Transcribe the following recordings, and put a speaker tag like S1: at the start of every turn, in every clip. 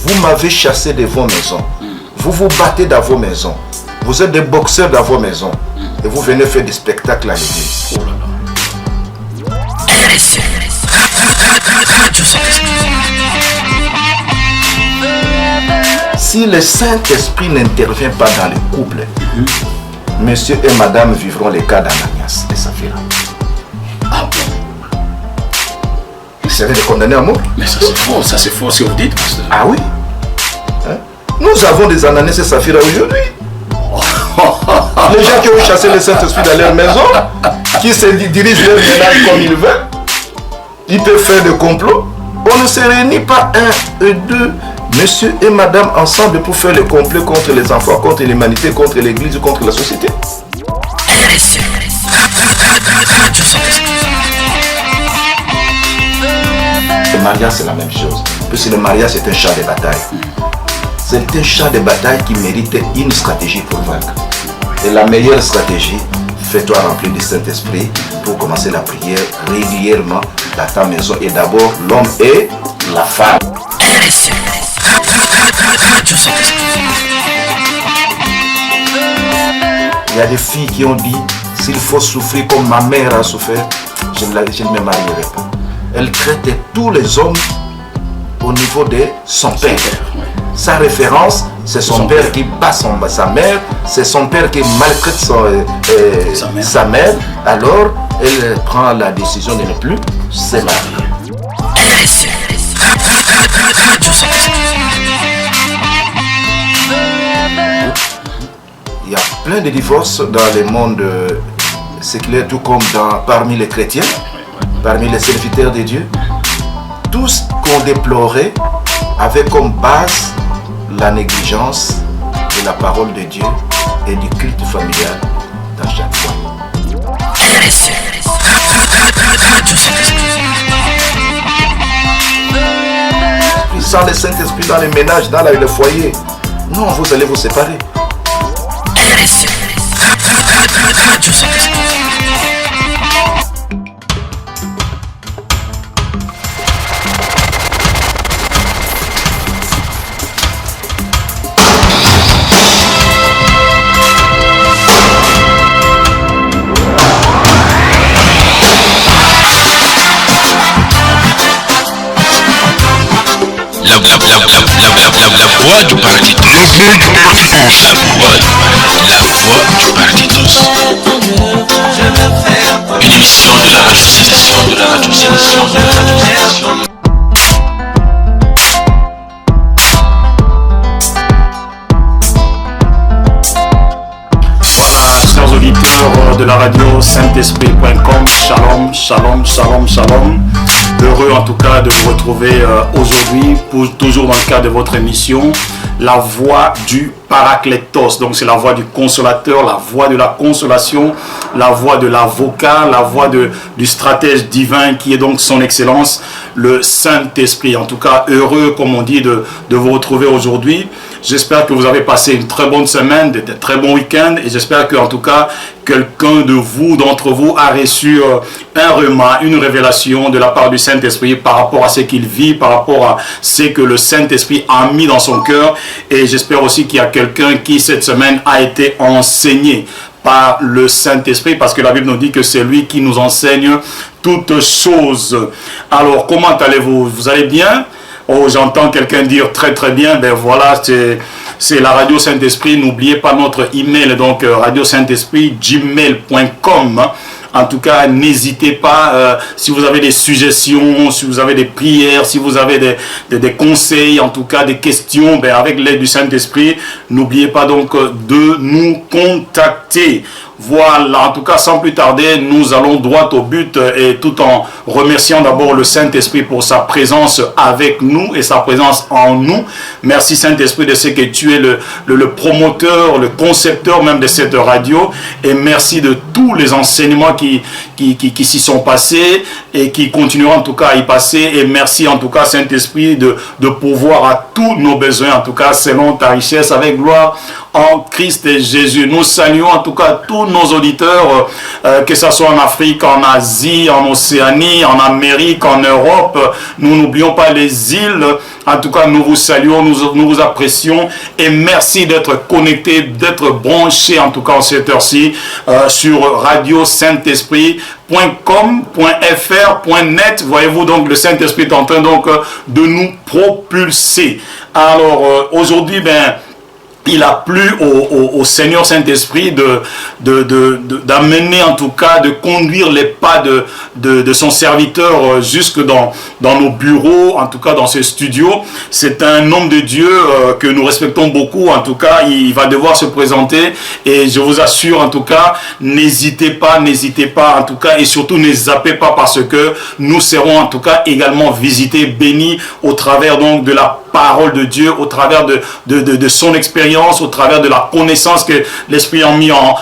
S1: vous m'avez chassé de vos maisons. Vous vous battez dans vos maisons. Vous êtes des boxeurs dans vos maisons. Et vous venez faire des spectacles à l'église.
S2: Oh là là.
S1: Si le Saint-Esprit n'intervient pas dans le couple, monsieur et madame vivront les cas d'Ananias et Saphira.
S2: Ah bon?
S1: Vous serez les condamnés à mort.
S2: Mais ça c'est faux ce que vous dites, pasteur.
S1: Ah oui, hein? Nous avons des Ananias et Saphira aujourd'hui. Les gens qui ont chassé le Saint-Esprit dans leur maison, qui se dirigent leur ménage comme ils veulent, ils peuvent faire des complots. On ne se réunit pas un et deux, monsieur et madame, ensemble pour faire le complot contre les enfants, contre l'humanité, contre l'église, contre la société. Le mariage, c'est la même chose. Puisque le mariage, c'est un champ de bataille. C'est un champ de bataille qui mérite une stratégie pour vaincre. Et la meilleure stratégie, fais-toi remplir du Saint-Esprit pour commencer la prière régulièrement dans ta maison. Et d'abord, l'homme et la femme. Il y a des filles qui ont dit, s'il faut souffrir comme ma mère a souffert, je ne me marierai pas. Elle traite tous les hommes au niveau de son père. Sa référence, c'est son père qui bat sa mère, c'est son père qui maltraite sa mère. Alors, elle prend la décision de ne plus se marier. Il y a plein de divorces dans le monde séculaire, tout comme parmi les chrétiens, parmi les serviteurs de Dieu. Tout ce qu'on déplorait avait comme base la négligence de la parole de Dieu et du culte familial dans chaque foyer. Sans le Saint-Esprit dans les ménages, dans le foyer, non, vous allez vous séparer.
S3: La voix du paradis tous. La voix du paradis tous. Une émission de la radio Sénétion.
S2: Voilà, chers auditeurs de la radio Saint-Esprit.com, shalom. Heureux en tout cas de vous retrouver aujourd'hui, toujours dans le cadre de votre émission, la voix du Paraclétos. Donc c'est la voix du consolateur, la voix de la consolation, la voix de l'avocat, la voix du stratège divin qui est donc son excellence, le Saint-Esprit. En tout cas, heureux, comme on dit, de vous retrouver aujourd'hui. J'espère que vous avez passé une très bonne semaine, de très bons week-ends, et j'espère que en tout cas, quelqu'un d'entre vous a reçu un remas, une révélation de la part du Saint-Esprit par rapport à ce qu'il vit, par rapport à ce que le Saint-Esprit a mis dans son cœur. Et j'espère aussi qu'il y a quelqu'un qui cette semaine a été enseigné par le Saint-Esprit, parce que la Bible nous dit que c'est lui qui nous enseigne toutes choses. Alors, comment allez-vous? Vous allez bien? Oh, j'entends quelqu'un dire très bien. Ben voilà, c'est la radio Saint-Esprit. N'oubliez pas notre email, donc radio Saint-Esprit gmail.com. En tout cas, n'hésitez pas, si vous avez des suggestions, si vous avez des prières, si vous avez des conseils, en tout cas des questions, ben avec l'aide du Saint-Esprit, n'oubliez pas donc de nous contacter. Voilà, en tout cas, sans plus tarder, nous allons droit au but, et tout en remerciant d'abord le Saint-Esprit pour sa présence avec nous et sa présence en nous. Merci Saint-Esprit de ce que tu es le promoteur, le concepteur même de cette radio, et merci de tous les enseignements qui s'y sont passés et qui continueront en tout cas à y passer. Et merci en tout cas Saint-Esprit de pourvoir à tous nos besoins, en tout cas selon ta richesse avec gloire en Christ et Jésus. Nous saluons en tout cas tous nos auditeurs, que ce soit en Afrique, en Asie, en Océanie, en Amérique, en Europe. Nous n'oublions pas les îles. En tout cas, nous vous saluons, nous vous apprécions et merci d'être connectés, d'être branchés, en tout cas en cette heure-ci, sur Radio Saint-Esprit.com.fr.net. Voyez-vous, donc le Saint-Esprit est en train donc de nous propulser. Alors aujourd'hui, il a plu au Seigneur Saint-Esprit d'amener, en tout cas, de conduire les pas de son serviteur jusque dans nos bureaux, en tout cas dans ce studio. C'est un homme de Dieu que nous respectons beaucoup. En tout cas, il va devoir se présenter et je vous assure, en tout cas, n'hésitez pas, en tout cas, et surtout ne zappez pas parce que nous serons, en tout cas, également visités, bénis au travers donc de la parole de Dieu, au travers de son expérience, au travers de la connaissance que l'Esprit a mis en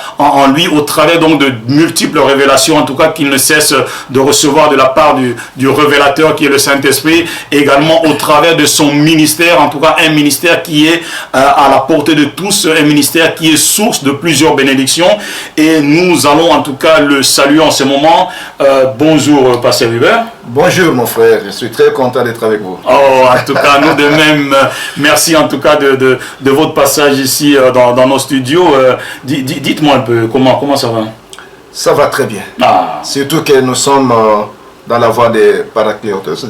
S2: lui, au travers donc de multiples révélations, en tout cas qu'il ne cesse de recevoir de la part du révélateur qui est le Saint-Esprit, et également au travers de son ministère, en tout cas un ministère qui est à la portée de tous, un ministère qui est source de plusieurs bénédictions, et nous allons en tout cas le saluer en ce moment. Bonjour Pasteur Hubert.
S1: Bonjour mon frère, je suis très content d'être avec vous.
S2: Oh, en tout cas, nous de même, merci en tout cas de votre passage ici dans nos studios. Dites-moi un peu, comment ça va?
S1: Ça va très bien.
S2: Ah.
S1: Surtout que nous sommes dans la voie des paraclétos.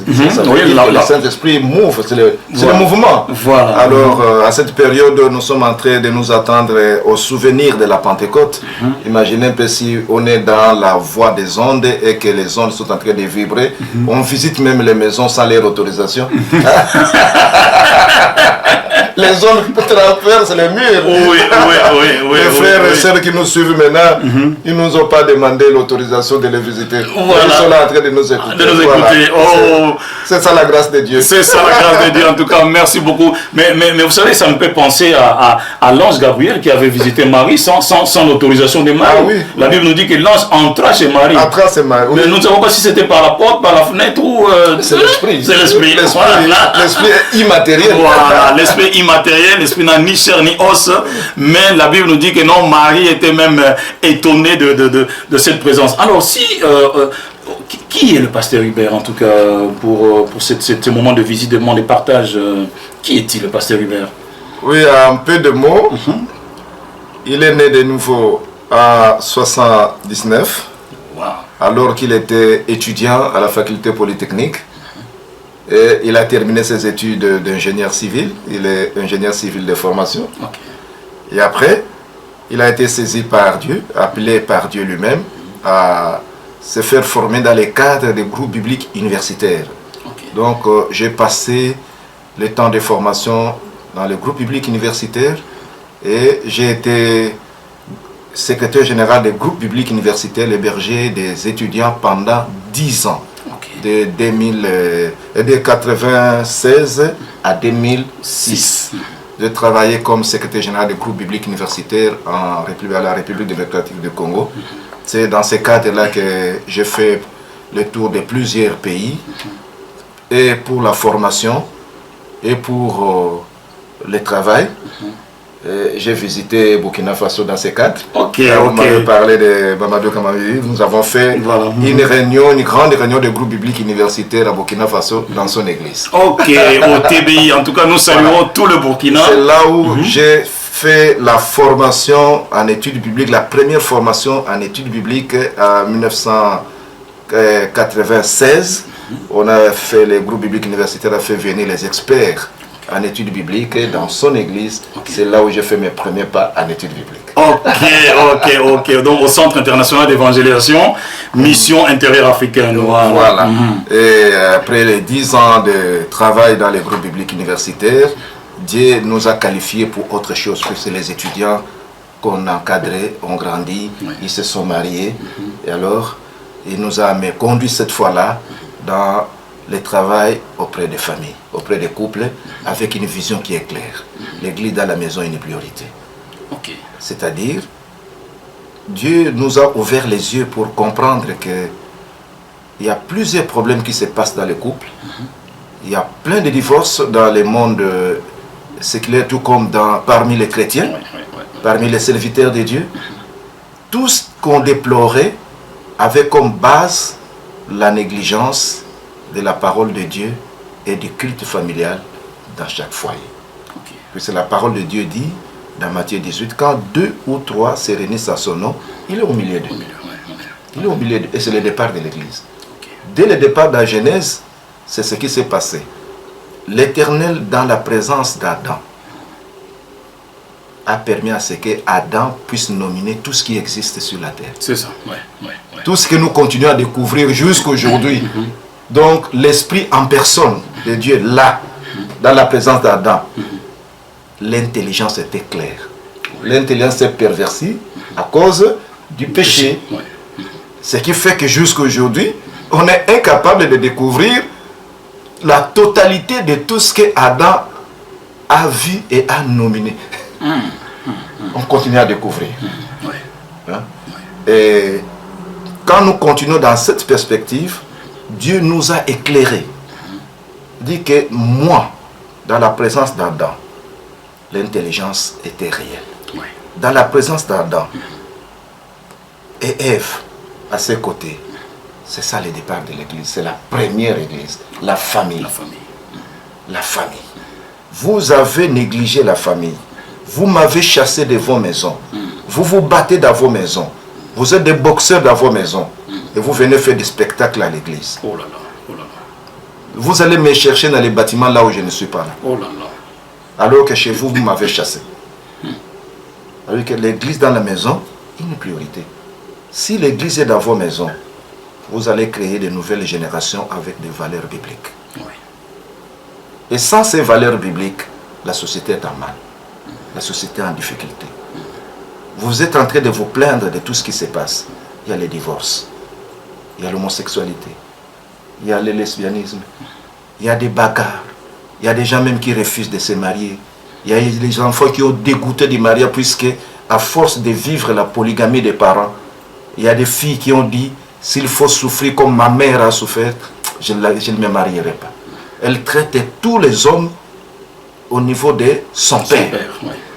S2: Oui,
S1: le Saint-Esprit move, c'est le mouvement.
S2: Voilà.
S1: Alors, à cette période, nous sommes en train de nous attendre au souvenir de la Pentecôte. Imaginez un peu si on est dans la voie des ondes et que les ondes sont en train de vibrer. On visite même les maisons sans leur autorisation. Les ondes traversent les murs.
S2: Oui.
S1: Les frères et sœurs qui nous suivent maintenant, ils ne nous ont pas demandé l'autorisation de les visiter.
S2: Voilà.
S1: Ils sont là en train de nous écouter. Voilà.
S2: Oh.
S1: C'est ça la grâce de Dieu.
S2: C'est ça la grâce de Dieu. En tout cas, merci beaucoup. Mais vous savez, ça me fait penser à l'ange Gabriel qui avait visité Marie sans l'autorisation de Marie.
S1: Ah oui.
S2: La Bible nous dit que l'ange entra chez Marie.
S1: Entra chez Marie. Oui.
S2: Mais nous ne savons pas si c'était par la porte, par la fenêtre ou...
S1: c'est l'esprit.
S2: C'est l'esprit.
S1: L'esprit immatériel.
S2: Voilà, l'esprit immatériel, l'esprit n'a ni chair ni os. Mais la Bible nous dit que non, Marie était même étonnée de cette présence. Alors si... qui est le pasteur Hubert, en tout cas, pour ce moment de visite, de moment de partage? Qui est-il, le pasteur Hubert?
S1: Oui, un peu de mots. Il est né de nouveau en 79, alors qu'il était étudiant à la faculté polytechnique. Et il a terminé ses études d'ingénieur civil. Il est ingénieur civil de formation. Et après, il a été saisi par Dieu, appelé par Dieu lui-même, à se faire former dans les cadres des groupes bibliques universitaires. Donc, j'ai passé le temps de formation dans les groupes bibliques universitaires et j'ai été secrétaire général des groupes bibliques universitaires, les bergers des étudiants pendant 10 ans. De 1996 à 2006. J'ai travaillé comme secrétaire général des groupes bibliques universitaires à la République démocratique du Congo. C'est dans ce cadre-là que j'ai fait le tour de plusieurs pays, et pour la formation et pour le travail. J'ai visité Burkina Faso dans ces cadres. On m'avait parlé de Mamadou Kamamiri. Nous avons fait une grande réunion de groupe biblique universitaire à Burkina Faso dans son église.
S2: Au TBI, en tout cas nous saluons tout le Burkina.
S1: C'est là où j'ai fait la formation en études bibliques, la première formation en études bibliques en 1996. On a fait, le groupe biblique universitaire a fait venir les experts en études bibliques dans son église. C'est là où j'ai fait mes premiers pas en études bibliques.
S2: Ok. Donc au Centre international d'évangélisation, mission intérieure africaine.
S1: Voilà. Et après les 10 ans de travail dans les groupes bibliques universitaires, Dieu nous a qualifiés pour autre chose, parce que c'est les étudiants qu'on a encadrés, ont grandi, ils se sont mariés. Et alors, il nous a conduit cette fois-là dans le travail auprès des familles, auprès des couples, avec une vision qui est claire. L'église dans la maison est une priorité. C'est-à-dire, Dieu nous a ouvert les yeux pour comprendre qu'il y a plusieurs problèmes qui se passent dans les couples. Il y a plein de divorces dans le monde séculaire, tout comme parmi les chrétiens, parmi les serviteurs de Dieu. tout ce qu'on déplorait avait comme base la négligence de la parole de Dieu et du culte familial dans chaque foyer. Puisque la parole de Dieu dit, dans Matthieu 18, quand 2 ou 3 se réunissent à son nom, il est au milieu d'eux. Il est au milieu d'eux. Et c'est le départ de l'Église. Dès le départ de la Genèse, c'est ce qui s'est passé. L'Éternel, dans la présence d'Adam, a permis à ce que Adam puisse nominer tout ce qui existe sur la terre.
S2: C'est ça,
S1: Tout ce que nous continuons à découvrir jusqu'à aujourd'hui. Donc, l'Esprit en personne de Dieu, là, dans la présence d'Adam, l'intelligence était claire. L'intelligence est pervertie à cause du péché. Ce qui fait que jusqu'à aujourd'hui, on est incapable de découvrir la totalité de tout ce que Adam a vu et a nominé. On continue à découvrir. Hein? Et quand nous continuons dans cette perspective, Dieu nous a éclairés. Dit que moi, dans la présence d'Adam, l'intelligence était réelle. Dans la présence d'Adam et Ève, à ses côtés, c'est ça le départ de l'Église. C'est la première Église, la famille. La famille. Vous avez négligé la famille. Vous m'avez chassé de vos maisons. Vous vous battez dans vos maisons. Vous êtes des boxeurs dans vos maisons. Et vous venez faire des spectacles à l'église.
S2: Oh là là, oh là là.
S1: Vous allez me chercher dans les bâtiments là où je ne suis pas là.
S2: Oh là là.
S1: Alors que chez vous, vous m'avez chassé. Alors que l'église dans la maison, une priorité. Si l'église est dans vos maisons, vous allez créer de nouvelles générations avec des valeurs bibliques. Et sans ces valeurs bibliques, la société est en mal. La société est en difficulté. Vous êtes en train de vous plaindre de tout ce qui se passe. Il y a les divorces, il y a l'homosexualité, il y a le lesbianisme, il y a des bagarres, il y a des gens même qui refusent de se marier, il y a des enfants qui ont dégoûté du mariage puisque à force de vivre la polygamie des parents, il y a des filles qui ont dit s'il faut souffrir comme ma mère a souffert, je ne me marierai pas. Elle traitait tous les hommes au niveau de son père.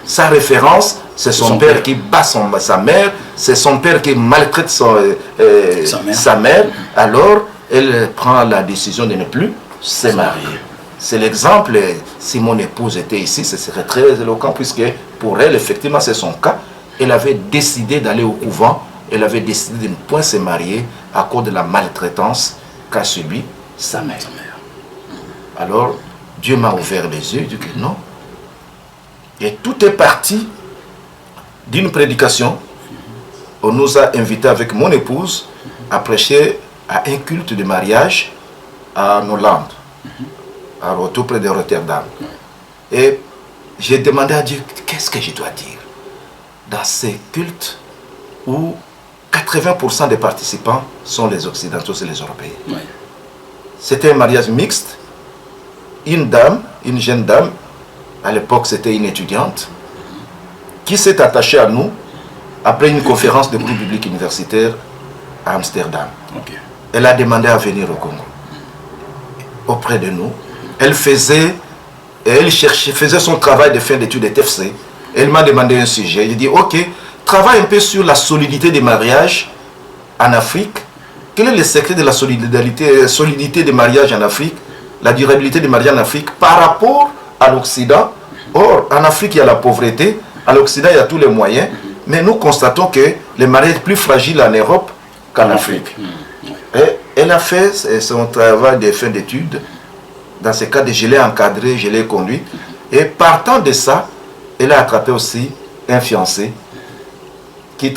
S1: Sa référence, c'est son père qui bat sa mère, c'est son père qui maltraite sa mère. Alors, elle prend la décision de ne plus se marier. C'est l'exemple, si mon épouse était ici, ce serait très éloquent, puisque pour elle, effectivement, c'est son cas. Elle avait décidé d'aller au couvent, elle avait décidé de ne point se marier à cause de la maltraitance qu'a subie sa mère. Alors, Dieu m'a ouvert les yeux, il dit que non. Et tout est parti d'une prédication. On nous a invités avec mon épouse à prêcher à un culte de mariage en Hollande, tout près de Rotterdam. Et j'ai demandé à Dieu, qu'est-ce que je dois dire dans ces cultes où 80% des participants sont les Occidentaux et les Européens. C'était un mariage mixte. Une dame, une jeune dame, à l'époque c'était une étudiante, qui s'est attachée à nous après une conférence de groupe biblique universitaire à Amsterdam. Elle a demandé à venir au Congo, auprès de nous. Elle faisait son travail de fin d'études de TFC. Elle m'a demandé un sujet. J'ai dit, ok, travaille un peu sur la solidité des mariages en Afrique. Quel est le secret de la solidité des mariages en Afrique, la durabilité des mariages en Afrique par rapport à l'Occident? Or, en Afrique, il y a la pauvreté. À l'Occident, il y a tous les moyens. Mais nous constatons que le mariage est plus fragile en Europe qu'en Afrique. Et elle a fait son travail de fin d'études. Dans ce cas, je l'ai encadré, je l'ai conduit. Et partant de ça, elle a attrapé aussi un fiancé qui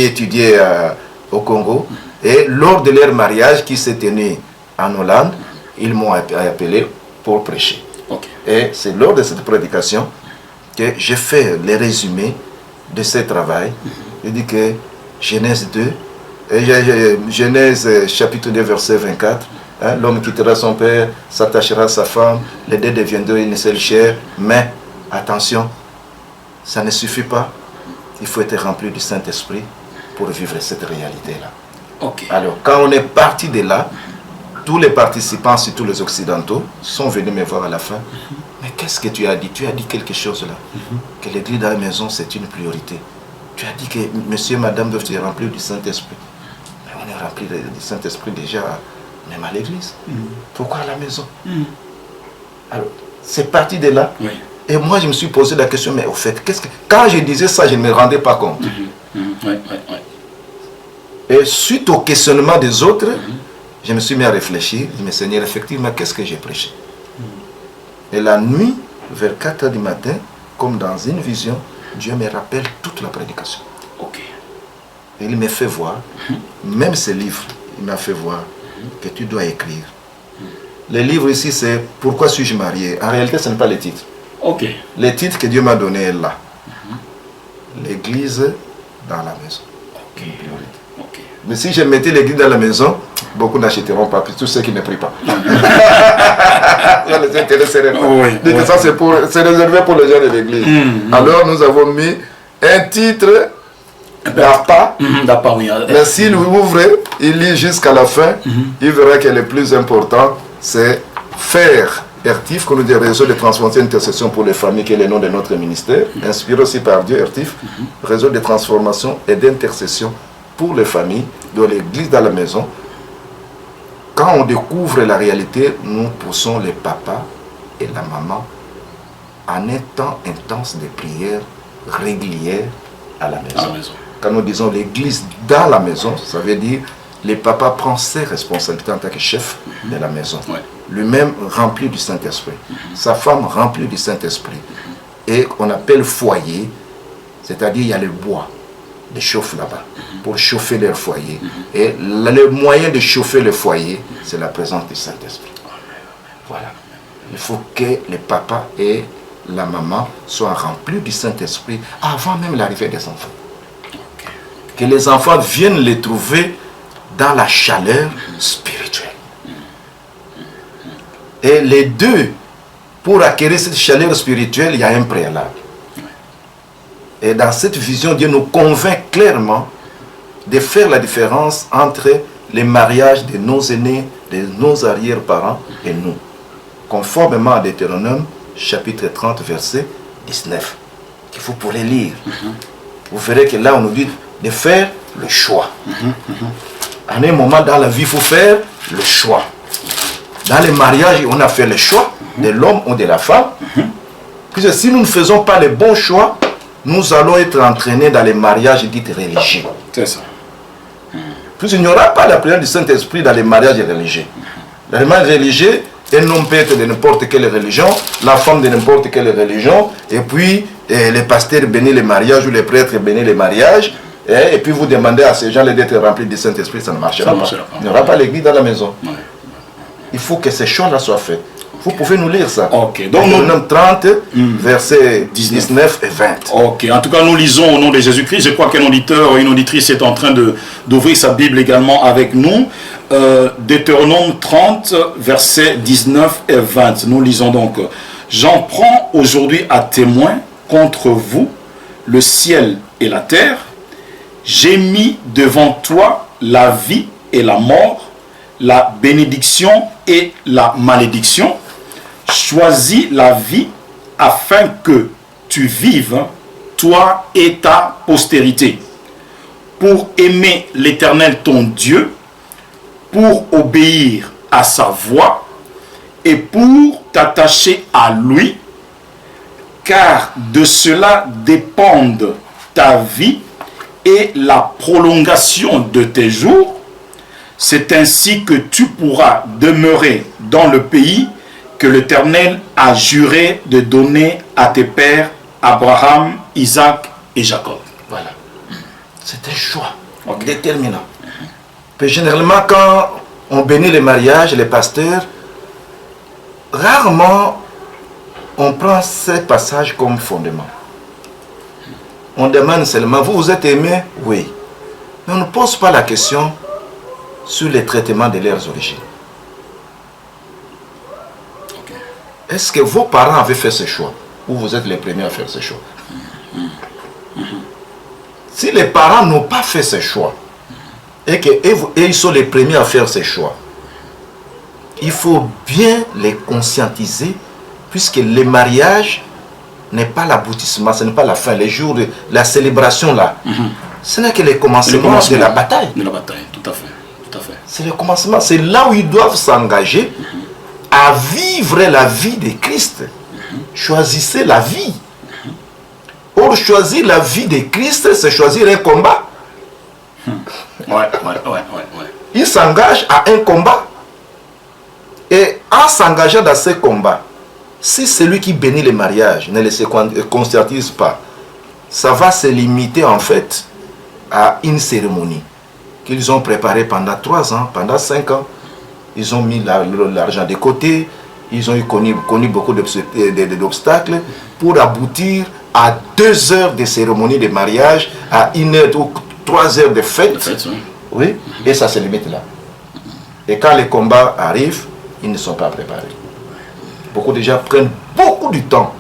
S1: étudiait au Congo. Et lors de leur mariage qui s'est tenu en Hollande, ils m'ont appelé pour prêcher. Et c'est lors de cette prédication que j'ai fait les résumés de ce travail. Je dis que Genèse 2, Genèse chapitre 2, verset 24, hein, l'homme quittera son père, s'attachera à sa femme, les deux deviendront une seule chair, mais attention, ça ne suffit pas. Il faut être rempli du Saint-Esprit pour vivre cette réalité-là. Alors, quand on est parti de là, tous les participants, surtout les Occidentaux, sont venus me voir à la fin. Mais qu'est-ce que tu as dit? Tu as dit quelque chose là. Que l'église dans la maison, c'est une priorité. Tu as dit que monsieur et madame doivent se remplir du Saint-Esprit. Mais on est rempli du Saint-Esprit déjà, même à l'église. Pourquoi à la maison? Alors, c'est parti de là.
S2: Oui.
S1: Et moi, je me suis posé la question, mais au fait, quand je disais ça, je ne me rendais pas compte. Et suite au questionnement des autres, je me suis mis à réfléchir. Je me suis dit, Seigneur, effectivement, qu'est-ce que j'ai prêché? Et la nuit, vers 4 h du matin, comme dans une vision, Dieu me rappelle toute la prédication.
S2: Ok.
S1: Et il me fait voir, même ce livre, il m'a fait voir que tu dois écrire. Le livre ici, c'est « Pourquoi suis-je marié ?» En réalité, ce n'est pas le titre.
S2: Ok.
S1: Le titre que Dieu m'a donné est là. L'église dans la maison.
S2: Ok. Ok.
S1: Mais si je mettais l'église dans la maison, beaucoup n'achèteront pas, tous ceux qui ne prient pas. Ça les intéresserait pas.
S2: Oui,
S1: Ça, c'est réservé pour les gens de l'église. Alors, nous avons mis un titre d'APA.
S2: D'APA, oui.
S1: Mais s'il ouvre, il lit jusqu'à la fin, il verra que le plus important, c'est faire ERTIF, qu'on nous dit réseau de transformation et d'intercession pour les familles, qui est le nom de notre ministère, inspiré aussi par Dieu, ERTIF, réseau de transformation et d'intercession pour les familles, de l'église dans la maison. Quand on découvre la réalité, nous poussons les papas et la maman en un temps intense de prière régulière à la maison. Quand nous disons l'église dans la maison, ça veut dire le papa prend ses responsabilités en tant que chef de la maison. Lui-même rempli du Saint-Esprit. Sa femme remplie du Saint-Esprit. Et on appelle foyer, c'est-à-dire il y a le bois de chauffe là-bas pour chauffer leur foyer. Et le moyen de chauffer le foyer, c'est la présence du Saint-Esprit. Voilà. Il faut que le papa et la maman soient remplis du Saint-Esprit avant même l'arrivée des enfants. Que les enfants viennent les trouver dans la chaleur spirituelle. Et les deux, pour acquérir cette chaleur spirituelle, il y a un préalable. Et dans cette vision, Dieu nous convainc clairement de faire la différence entre les mariages de nos aînés, de nos arrière-parents et nous. Conformément à Deutéronome, chapitre 30, verset 19, qu'il faut pour les lire. Vous verrez que là, on nous dit de faire le choix. En un moment dans la vie, il faut faire le choix. Dans les mariages, on a fait le choix de l'homme ou de la femme. Puisque si nous ne faisons pas le bon choix, nous allons être entraînés dans les mariages dits religieux.
S2: C'est ça.
S1: Puisqu'il n'y aura pas la présence du Saint-Esprit dans les mariages religieux. Les mariages religieux, un homme peut être de n'importe quelle religion, la femme de n'importe quelle religion, et puis les pasteurs bénissent les mariages ou les prêtres bénissent les mariages, et puis vous demandez à ces gens-là d'être remplis du Saint-Esprit, ça ne marchera pas. Il n'y aura pas l'église dans la maison. Il faut que ces choix-là soient faits. Vous pouvez nous lire ça.
S2: Ok.
S1: Donc, nous 30, versets 19 et 20.
S2: Ok. En tout cas, nous lisons au nom de Jésus-Christ. Je crois qu'un auditeur ou une auditrice est en train d'ouvrir sa Bible également avec nous. Deutéronome 30, versets 19 et 20. Nous lisons donc. J'en prends aujourd'hui à témoin contre vous le ciel et la terre. J'ai mis devant toi la vie et la mort, la bénédiction et la malédiction. Choisis la vie afin que tu vives, toi et ta postérité, pour aimer l'Éternel ton Dieu, pour obéir à sa voix et pour t'attacher à lui, car de cela dépendent ta vie et la prolongation de tes jours. C'est ainsi que tu pourras demeurer dans le pays que l'Éternel a juré de donner à tes pères Abraham, Isaac et Jacob.
S1: Voilà. C'est un choix déterminant. Puis généralement, quand on bénit les mariages, les pasteurs, rarement on prend ces passages comme fondement. On demande seulement, vous êtes aimés? Oui. Mais on ne pose pas la question sur les traitements de leurs origines. Est-ce que vos parents avaient fait ce choix? Ou vous êtes les premiers à faire ce choix? Si les parents n'ont pas fait ce choix, et qu'ils sont les premiers à faire ce choix, il faut bien les conscientiser, puisque le mariage n'est pas l'aboutissement, ce n'est pas la fin. Les jours de la célébration là, ce n'est que le commencement de la bataille.
S2: De la bataille, tout à fait. Tout à fait.
S1: C'est le commencement. C'est là où ils doivent s'engager à vivre la vie de Christ. Choisissez la vie. Or, choisir la vie de Christ, c'est choisir un combat.
S2: Ouais.
S1: Il s'engage à un combat. Et en s'engageant dans ce combat, si celui qui bénit le mariage ne le conscientise pas, ça va se limiter en fait à une cérémonie qu'ils ont préparée pendant 3 ans, pendant 5 ans. Ils ont mis l'argent de côté, ils ont connu beaucoup d'obstacles pour aboutir à 2 heures de cérémonie de mariage, à 1 heure ou 3 heures de fête. Oui, et ça se limite là. Et quand les combats arrivent, ils ne sont pas préparés. Beaucoup de gens prennent beaucoup de temps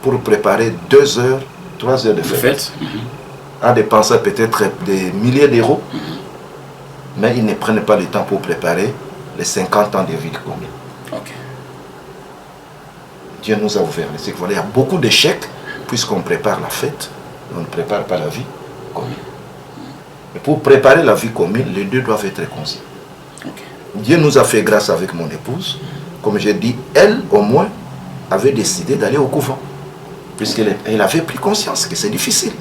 S1: pour préparer 2 heures, 3 heures de fête. À dépenser peut-être des milliers d'euros, mais ils ne prennent pas le temps pour préparer les 50 ans de vie commune. Dieu nous a ouvert les cycles. Voilà, il y a beaucoup d'échecs puisqu'on prépare la fête, on ne prépare pas la vie commune. Et pour préparer la vie commune, les deux doivent être conscients. Dieu nous a fait grâce avec mon épouse. Comme j'ai dit, elle au moins avait décidé d'aller au couvent. Puisqu'elle avait pris conscience que c'est difficile.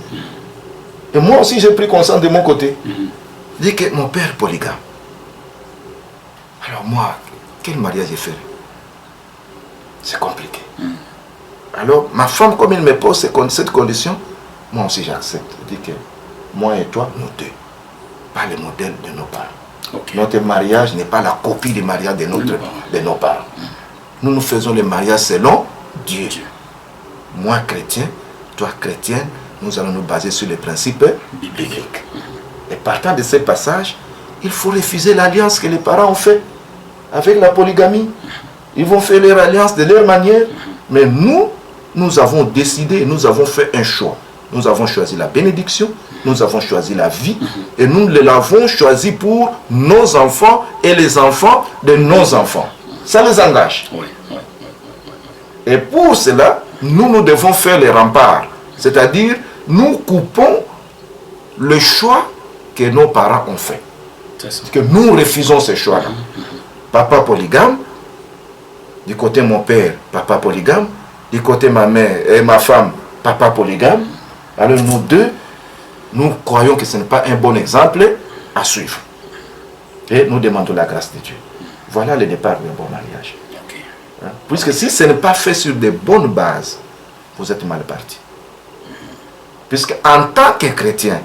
S1: Et moi aussi j'ai pris conscience de mon côté. Je dis que mon père est polygame. Alors moi, quel mariage j'ai fait? C'est compliqué. Alors ma femme, comme il me pose cette condition, moi aussi j'accepte. Je dis que moi et toi, nous deux, pas le modèle de nos parents. Notre mariage n'est pas la copie du mariage de nos parents. Nous faisons le mariage selon Dieu. Moi chrétien, toi chrétienne, nous allons nous baser sur les principes bibliques. Et partant de ces passages, il faut refuser l'alliance que les parents ont faite avec la polygamie. Ils vont faire leur alliance de leur manière. Mais nous avons décidé, nous avons fait un choix. Nous avons choisi la bénédiction, nous avons choisi la vie, et nous l'avons choisi pour nos enfants et les enfants de nos enfants. Ça les engage. Et pour cela, nous devons faire les remparts. C'est-à-dire, nous coupons le choix que nos parents ont fait. Que nous refusons ce choix-là. Papa polygame, du côté de mon père, papa polygame, du côté de ma mère et ma femme, papa polygame. Alors nous deux, nous croyons que ce n'est pas un bon exemple à suivre. Et nous demandons la grâce de Dieu. Voilà le départ d'un bon mariage. Puisque si ce n'est pas fait sur de bonnes bases, vous êtes mal parti. Puisque en tant que chrétiens,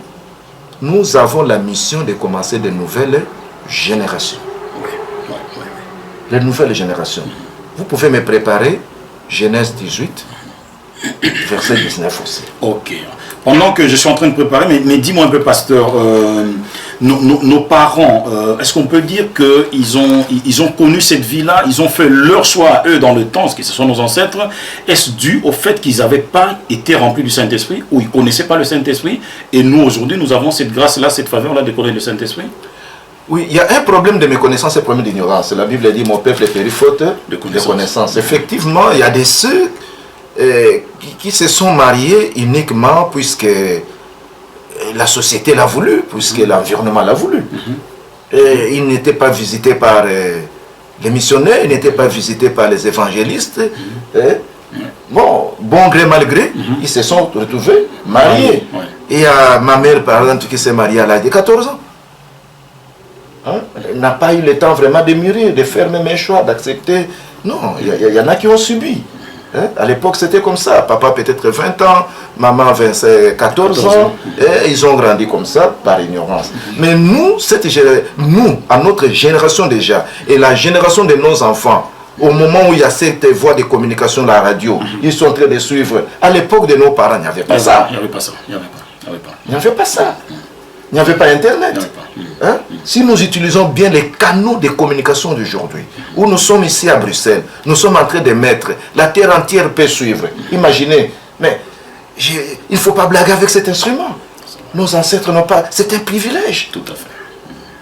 S1: nous avons la mission de commencer de nouvelles générations. Les nouvelles générations. Vous pouvez me préparer Genèse 18, verset 19 aussi.
S2: Ok. Pendant que je suis en train de préparer, mais dis-moi un peu, pasteur, nos parents, est-ce qu'on peut dire qu'ils ont connu cette vie-là, ils ont fait leur choix à eux dans le temps, parce que ce sont nos ancêtres? Est-ce dû au fait qu'ils n'avaient pas été remplis du Saint-Esprit, ou ils ne connaissaient pas le Saint-Esprit, et nous, aujourd'hui, nous avons cette grâce-là, cette faveur-là de connaître le Saint-Esprit?
S1: Oui, il y a un problème de méconnaissance et un problème d'ignorance. La Bible dit, mon peuple est péri faute de connaissance. Effectivement, il y a des ceux qui se sont mariés uniquement puisque la société l'a voulu, puisque l'environnement l'a voulu. Et ils n'étaient pas visités par les missionnaires, ils n'étaient pas visités par les évangélistes. Bon gré, mal gré, ils se sont retrouvés mariés. Et ma mère, par exemple, qui s'est mariée à l'âge de 14 ans. Elle n'a pas eu le temps vraiment de mûrir, de faire même un choix, d'accepter. Non, il y en a qui ont subi. À l'époque, c'était comme ça. Papa peut-être 20 ans, maman 14 ans. Et ils ont grandi comme ça, par ignorance. Mais nous, à notre génération déjà, et la génération de nos enfants, au moment où il y a cette voie de communication, la radio, ils sont en train de suivre. À l'époque de nos parents, il n'y avait pas ça.
S2: Il n'y avait pas ça.
S1: Il n'y avait pas ça. Il n'y avait pas Internet. Si nous utilisons bien les canaux de communication d'aujourd'hui, où nous sommes ici à Bruxelles, nous sommes en train de mettre, la terre entière peut suivre. Imaginez, mais il ne faut pas blaguer avec cet instrument. Nos ancêtres n'ont pas, c'est un privilège.
S2: Tout à fait.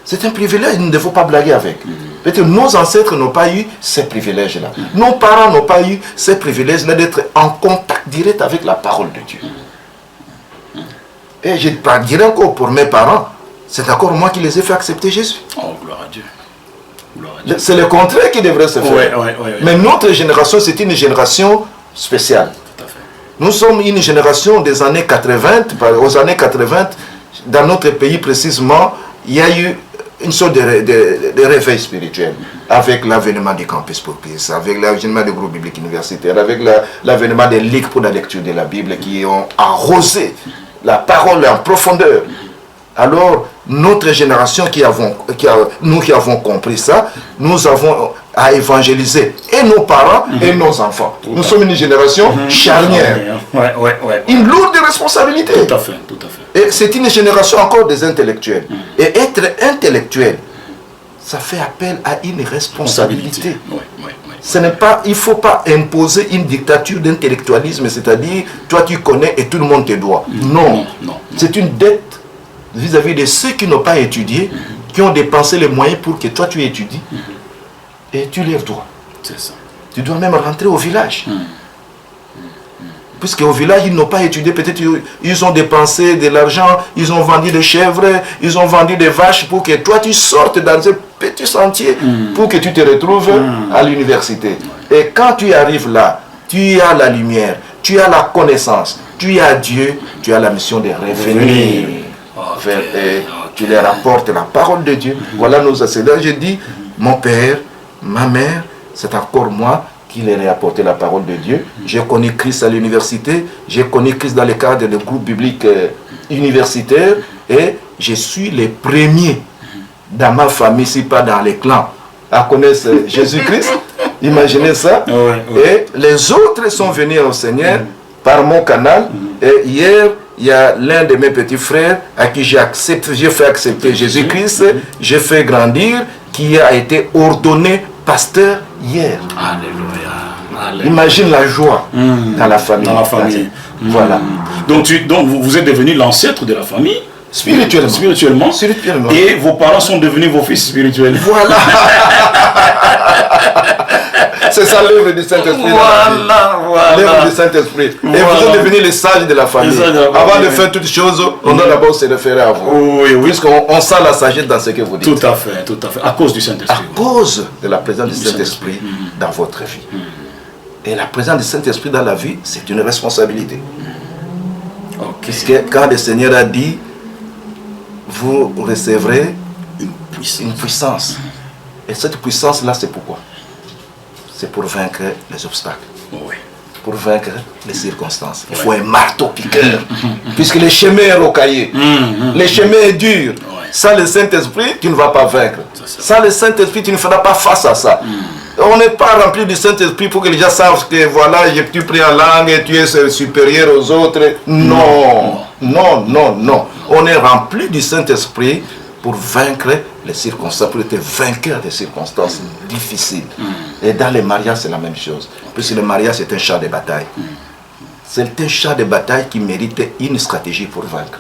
S1: C'est un privilège, nous ne devons pas blaguer avec. Peut-être nos ancêtres n'ont pas eu ces privilèges-là. Nos parents n'ont pas eu ces privilèges-là d'être en contact direct avec la parole de Dieu. Et je dirais encore pour mes parents, c'est encore moi qui les ai fait accepter Jésus.
S2: Oh, gloire à Dieu. Gloire à Dieu.
S1: C'est le contraire qui devrait se faire.
S2: Ouais.
S1: Mais notre génération, c'est une génération spéciale.
S2: Tout à fait.
S1: Nous sommes une génération des années 80. Aux années 80, dans notre pays précisément, il y a eu une sorte de réveil spirituel avec l'avènement du campus propice, avec l'avènement du groupe biblique universitaire, avec l'avènement des ligues pour la lecture de la Bible qui ont arrosé la parole en profondeur. Alors, notre génération nous qui avons compris ça, nous avons à évangéliser et nos parents et nos enfants. Nous sommes une génération charnière. Une lourde responsabilité.
S2: Tout à fait.
S1: Et c'est une génération encore des intellectuels. Et être intellectuel, ça fait appel à une responsabilité. Ce n'est pas, il ne faut pas imposer une dictature d'intellectualisme, c'est-à-dire, toi tu connais et tout le monde te doit. Non. C'est une dette vis-à-vis de ceux qui n'ont pas étudié, qui ont dépensé les moyens pour que toi tu étudies, et tu leur dois.
S2: C'est ça.
S1: Tu dois même rentrer au village. Puisqu'au village, ils n'ont pas étudié, peut-être ils ont dépensé de l'argent, ils ont vendu des chèvres, ils ont vendu des vaches pour que toi tu sortes dans un petit sentier pour que tu te retrouves à l'université. Et quand tu arrives là, tu as la lumière, tu as la connaissance, tu as Dieu, tu as la mission de revenir vers eux. Tu leur apportes la parole de Dieu. Voilà nos ancêtres. Je dis, mon père, ma mère, c'est encore moi qui leur ai apporté la parole de Dieu. J'ai connu Christ à l'université, j'ai connu Christ dans le cadre de groupes bibliques universitaires, et je suis le premier dans ma famille, si pas dans les clans, à connaître Jésus-Christ. Imaginez ça. Et les autres sont venus au Seigneur par mon canal. Et hier, il y a l'un de mes petits frères à qui j'ai fait accepter Jésus-Christ, j'ai fait grandir, qui a été ordonné pasteur hier.
S2: Alléluia.
S1: Imagine la joie dans la famille. Voilà.
S2: Donc vous êtes devenu l'ancêtre de la famille.
S1: Spirituellement.
S2: Et vos parents sont devenus vos fils spirituels.
S1: Voilà. C'est ça l'œuvre du Saint-Esprit.
S2: Voilà.
S1: L'œuvre du Saint-Esprit. Et vous êtes devenus les sages de la famille. Avant de faire toutes choses, on doit d'abord se référer à vous.
S2: Oui.
S1: Puisqu'on sent la sagesse dans ce que vous dites.
S2: Tout à fait. À cause du Saint-Esprit.
S1: À cause de la présence du Saint-Esprit dans votre vie. Et la présence du Saint-Esprit dans la vie, c'est une responsabilité. Puisque quand le Seigneur a dit, vous recevrez une puissance. Et cette puissance-là, c'est pourquoi? C'est pour vaincre les obstacles. Pour vaincre les circonstances. Il faut un marteau-piqueur. Puisque le chemin est rocaillé. Le chemin est dur. Sans le Saint-Esprit, tu ne vas pas vaincre. Sans le Saint-Esprit, tu ne feras pas face à ça. On n'est pas rempli du Saint-Esprit pour que les gens savent que voilà, tu pries en langue et tu es supérieur aux autres. Non. On est rempli du Saint-Esprit pour vaincre les circonstances, pour être vainqueur des circonstances difficiles. Et dans les mariages, c'est la même chose. Puisque le mariage, c'est un champ de bataille. C'est un champ de bataille qui mérite une stratégie pour vaincre.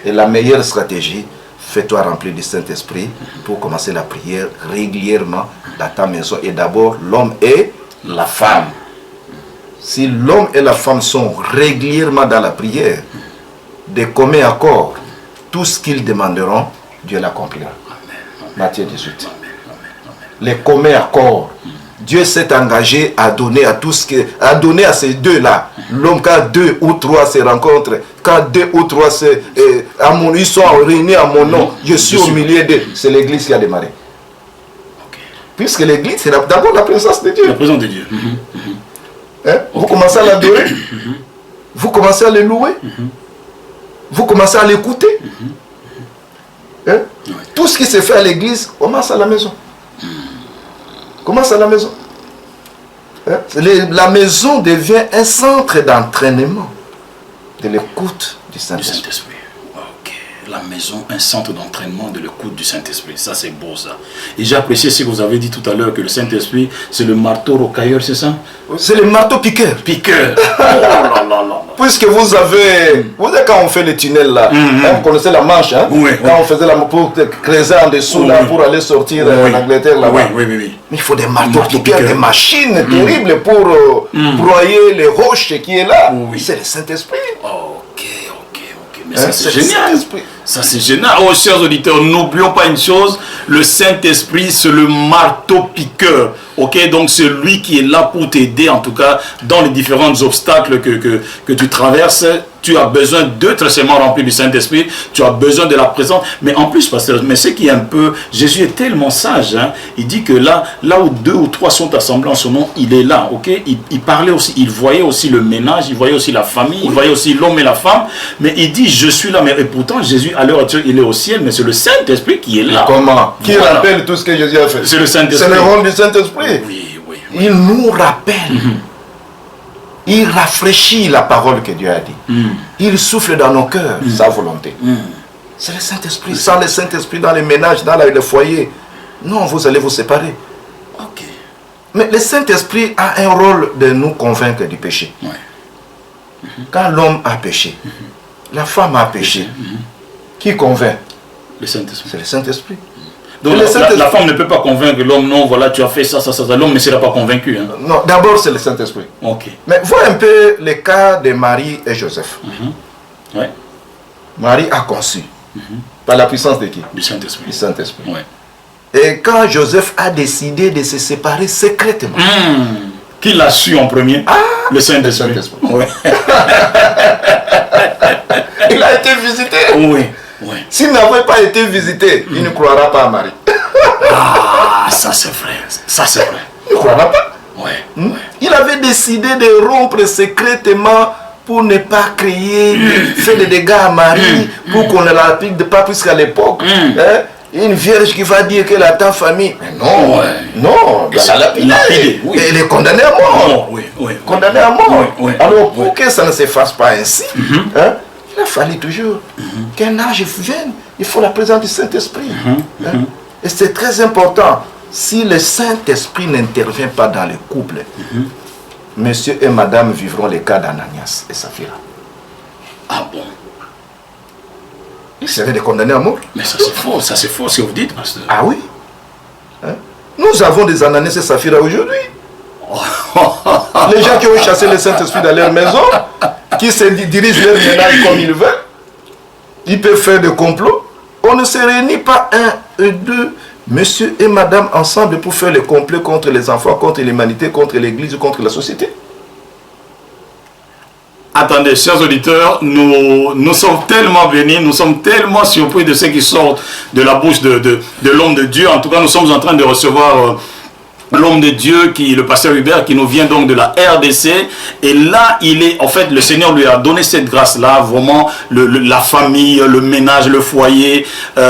S1: Et la meilleure stratégie, fais-toi remplir du Saint-Esprit pour commencer la prière régulièrement dans ta maison. Et d'abord, l'homme et la femme. Si l'homme et la femme sont régulièrement dans la prière, de commun accord, tout ce qu'ils demanderont, Dieu l'accomplira. Matthieu 18. Les communs accords. Dieu s'est engagé à donner à ces deux-là. L'homme, quand 2 ou 3 se rencontrent, quand 2 ou 3 ils sont réunis à mon nom, je suis au milieu d'eux. C'est l'église qui a démarré. Puisque l'église, c'est d'abord la présence de Dieu.
S2: La présence de Dieu.
S1: Vous commencez à l'adorer. Vous commencez à le louer. Vous commencez à l'écouter. Tout ce qui se fait à l'église commence à la maison. Commence à la maison. La maison devient un centre d'entraînement de l'écoute du Saint-Esprit.
S2: la maison un centre d'entraînement de l'écoute du Saint-Esprit. Ça, c'est beau, ça. Et j'ai apprécié ce que vous avez dit tout à l'heure, que le Saint-Esprit, c'est le marteau rocailleur, c'est ça?
S1: C'est le marteau piqueur.
S2: Piqueur. Oh là là là.
S1: Puisque vous avez quand on fait les tunnels là, vous connaissez la Manche, hein?
S2: Oui,
S1: quand on faisait la pour creuser en dessous là, pour aller sortir en Angleterre là-bas.
S2: Oui.
S1: Il faut des marteaux piqueurs, des machines terribles pour broyer les roches qui est là. C'est le Saint-Esprit.
S2: Ok. Mais ça, c'est génial. Ça, c'est génial. Oh, chers auditeurs, n'oublions pas une chose. Le Saint-Esprit, c'est le marteau piqueur. Ok, donc c'est lui qui est là pour t'aider, en tout cas, dans les différents obstacles que tu traverses. Tu as besoin d'être seulement rempli du Saint-Esprit. Tu as besoin de la présence. Mais en plus, pasteur, mais ce qui est un peu... Jésus est tellement sage. Hein, il dit que là où 2 ou 3 sont assemblés en son nom, il est là. Ok, il parlait aussi, il voyait aussi le ménage, il voyait aussi la famille, il voyait aussi l'homme et la femme. Mais il dit, je suis là. Mais et pourtant, Jésus, à l'heure actuelle, il est au ciel. Mais c'est le Saint-Esprit qui est là.
S1: Comment? Qui rappelle tout ce que Jésus a fait?
S2: C'est le Saint-Esprit.
S1: C'est le rôle du Saint-Esprit.
S2: Oui.
S1: Il nous rappelle. Il rafraîchit la parole que Dieu a dit. Il souffle dans nos cœurs sa volonté. C'est le Saint-Esprit. Sans le Saint-Esprit dans les ménages, dans le foyer, non, vous allez vous séparer.
S2: Ok.
S1: Mais le Saint-Esprit a un rôle de nous convaincre du péché. Quand l'homme a péché, la femme a péché, qui convainc?
S2: Le Saint-Esprit.
S1: C'est le Saint-Esprit.
S2: Donc la femme ne peut pas convaincre l'homme, non, voilà, tu as fait ça. L'homme ne sera pas convaincu. Hein.
S1: Non, d'abord c'est le Saint-Esprit.
S2: Ok.
S1: Mais vois un peu le cas de Marie et Joseph.
S2: Ouais.
S1: Marie a conçu. Par la puissance de qui?
S2: Du Saint-Esprit.
S1: Du Saint-Esprit.
S2: Ouais.
S1: Et quand Joseph a décidé de se séparer secrètement.
S2: Qui l'a su en premier? Le Saint-Esprit. Ouais.
S1: Il a été visité.
S2: Oui.
S1: S'il n'avait pas été visité, il ne croira pas à Marie.
S2: Ça c'est vrai. Ça c'est vrai.
S1: Il ne croira pas. Il avait décidé de rompre secrètement pour ne pas créer, faire des dégâts à Marie, pour qu'on ne la pique pas, puisqu'à l'époque, une vierge qui va dire qu'elle a ta famille. Mais non, non, elle a lapidé. Elle est condamnée à mort. Condamnée à mort. Alors, pour que ça ne se fasse pas ainsi, il a fallu toujours qu'un âge vienne. Il faut la présence du Saint-Esprit. Et c'est très important. Si le Saint-Esprit n'intervient pas dans le couple, monsieur et madame vivront les cas d'Ananias et Saphira.
S2: Ah bon?
S1: Ils seraient des condamnés à mort.
S2: Mais ça c'est faux ce que vous dites, pasteur.
S1: Ah oui. Nous avons des Ananias et Saphira aujourd'hui. Les gens qui ont chassé le Saint-Esprit dans leur maison, qui se dirigent leur ménage comme ils veulent, ils peuvent faire des complots. On ne se réunit pas 1 et 2, monsieur et madame ensemble pour faire le complot contre les enfants, contre l'humanité, contre l'église, contre la société.
S2: Attendez, chers auditeurs, nous sommes tellement bénis, nous sommes tellement surpris de ce qui sort de la bouche de l'homme de Dieu. En tout cas, nous sommes en train de recevoir l'homme de Dieu, le pasteur Hubert, qui nous vient donc de la RDC. Et là, en fait, le Seigneur lui a donné cette grâce-là, vraiment, la famille, le ménage, le foyer,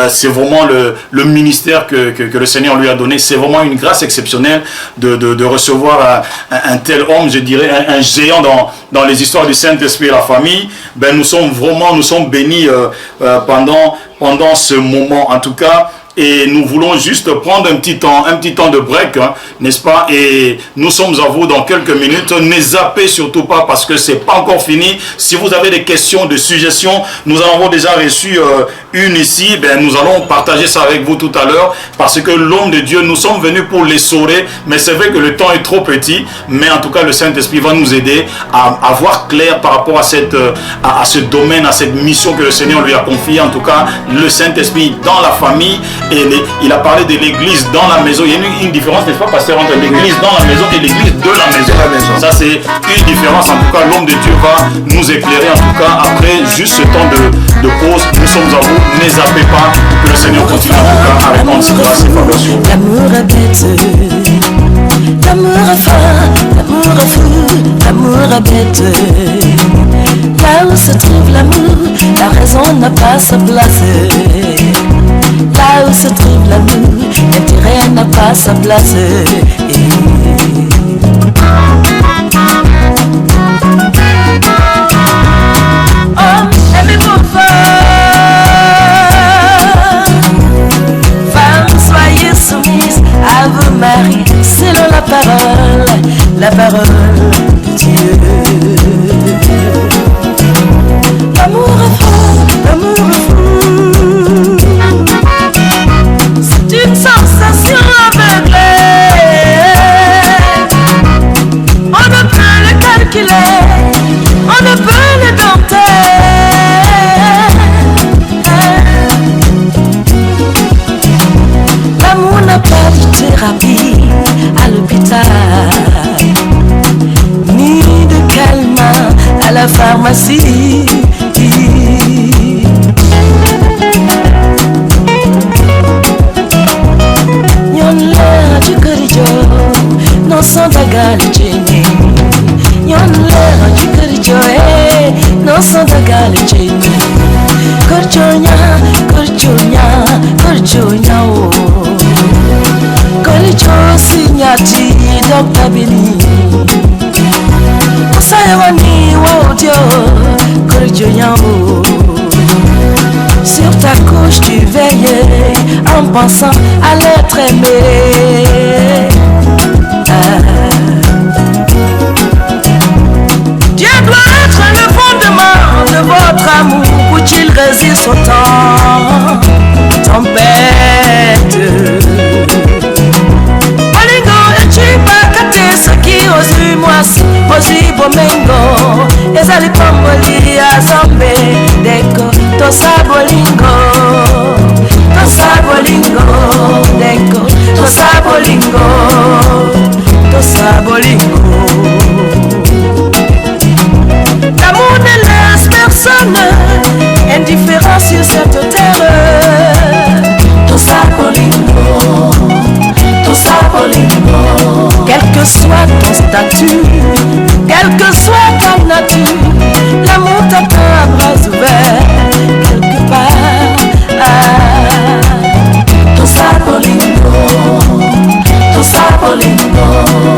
S2: c'est vraiment le ministère que le Seigneur lui a donné. C'est vraiment une grâce exceptionnelle de recevoir un tel homme, je dirais, un géant dans les histoires du Saint-Esprit et la famille. Ben, nous sommes bénis pendant ce moment, en tout cas. Et nous voulons juste prendre un petit temps de break, n'est-ce pas? Et nous sommes à vous dans quelques minutes. Ne zappez surtout pas parce que c'est pas encore fini. Si vous avez des questions, des suggestions, nous en avons déjà reçu une ici. Ben, nous allons partager ça avec vous tout à l'heure parce que l'homme de Dieu, nous sommes venus pour l'essorer. Mais c'est vrai que le temps est trop petit. Mais en tout cas, le Saint-Esprit va nous aider à voir clair par rapport à ce domaine, à cette mission que le Seigneur lui a confiée. En tout cas, le Saint-Esprit dans la famille. Et il a parlé de l'église dans la maison. Il y a une différence, n'est-ce pas, pasteur, entre l'église dans la maison et l'église de la maison. Ça, c'est une différence. En tout cas, l'homme de Dieu va nous éclairer. En tout cas, après juste ce temps de pause, nous sommes à vous. Ne zappez pas. Que le Seigneur continue en tout cas à répondre ses grâces et faveurs sur vous.
S4: L'amour est bête, l'amour est fort, l'amour est fou, l'amour est bête. Là où se trouve l'amour, la raison n'a pas sa place. Là où se trouve l'amour, l'intérêt n'a pas sa place. Oh, aimez-moi fort. pharmacie. Yon la du karijo, non sans dagal cheni. Yon la du karijo, non sans dagal cheni. Korchonya, korchonya, korchonya oh. Korcho sinyati Dr. Bini. Osayawani wa odio, korchonya oh. Sur ta couche tu veillais en pensant à l'être aimé. Dieu doit être le fondement de votre amour où il résiste au temps, tempête. Olingo et Chibakate, ce qui osu moisi, osu bomengo, ezali pamboli a zambe, deko, tosa bolingo, deko, tosa bolingo. L'amour ne laisse personne indifférent sur cette terre. Tosa bolingo. Quel que soit ton statut, quelle que soit ta nature, l'amour t'attend à bras ouverts quelque part. Tosa bolingo.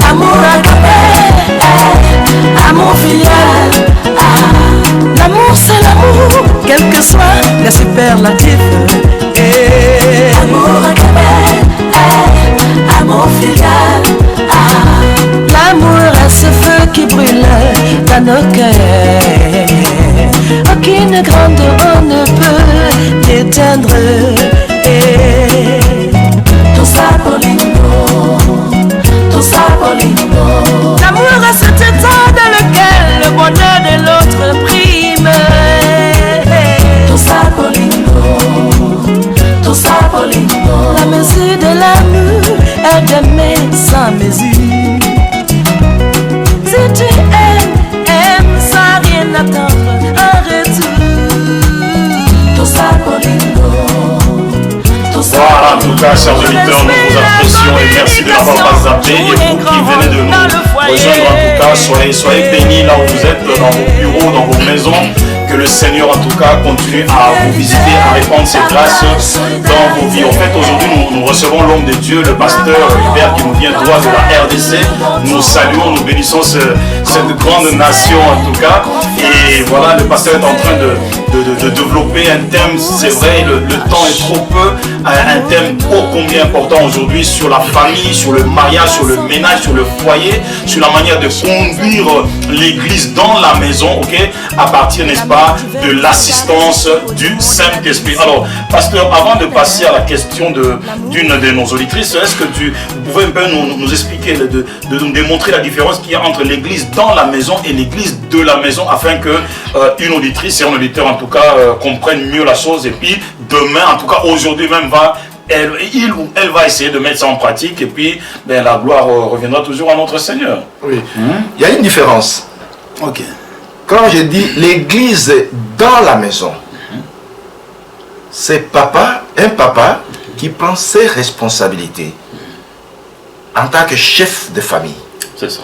S4: Amour agapé, amour filial. L'amour c'est l'amour, quel que soit les superlatifs. Amour agapé, amour filial. L'amour est ce feu qui brûle dans nos cœurs. Aucune grandeur ne peut l'éteindre. Tosa bolingo. L'amour est cet état dans lequel le bonheur de l'autre prime. Tosa bolingo. La mesure de l'amour est d'aimer sans mesure. Si tu aimes sans rien attendre en retour. Tosa bolingo.
S2: Voilà, en tout cas, chers auditeurs, nous vous apprécions et merci de n'avoir pas zappé. Et vous qui venez de nous rejoindre, en tout cas, soyez bénis là où vous êtes, dans vos bureaux, dans vos maisons. Que le Seigneur, en tout cas, continue à vous visiter, à répandre ses grâces dans vos vies. En fait, aujourd'hui, nous recevons l'homme de Dieu, le pasteur Hubert, qui nous vient droit de la RDC. Nous saluons, nous bénissons cette grande nation, en tout cas. Et voilà, le pasteur est en train de développer un thème, c'est vrai, le temps est trop peu, un thème ô combien important aujourd'hui sur la famille, sur le mariage, sur le ménage, sur le foyer, sur la manière de conduire l'église dans la maison, ok, à partir, n'est-ce pas, de l'assistance du Saint-Esprit. Alors, pasteur, avant de passer à la question d'une de nos auditrices, est-ce que vous pouvez un peu nous expliquer, de nous démontrer la différence qu'il y a entre l'église dans la maison et l'église de la maison, afin que une auditrice et un auditeur, en tout cas, comprennent mieux la chose, et puis demain, en tout cas aujourd'hui même, il ou elle va essayer de mettre ça en pratique, et puis la gloire reviendra toujours à notre Seigneur.
S1: Oui. Il y a une différence.
S2: Ok.
S1: Quand je dis l'église dans la maison, c'est un papa qui prend ses responsabilités en tant que chef de famille.
S2: C'est ça.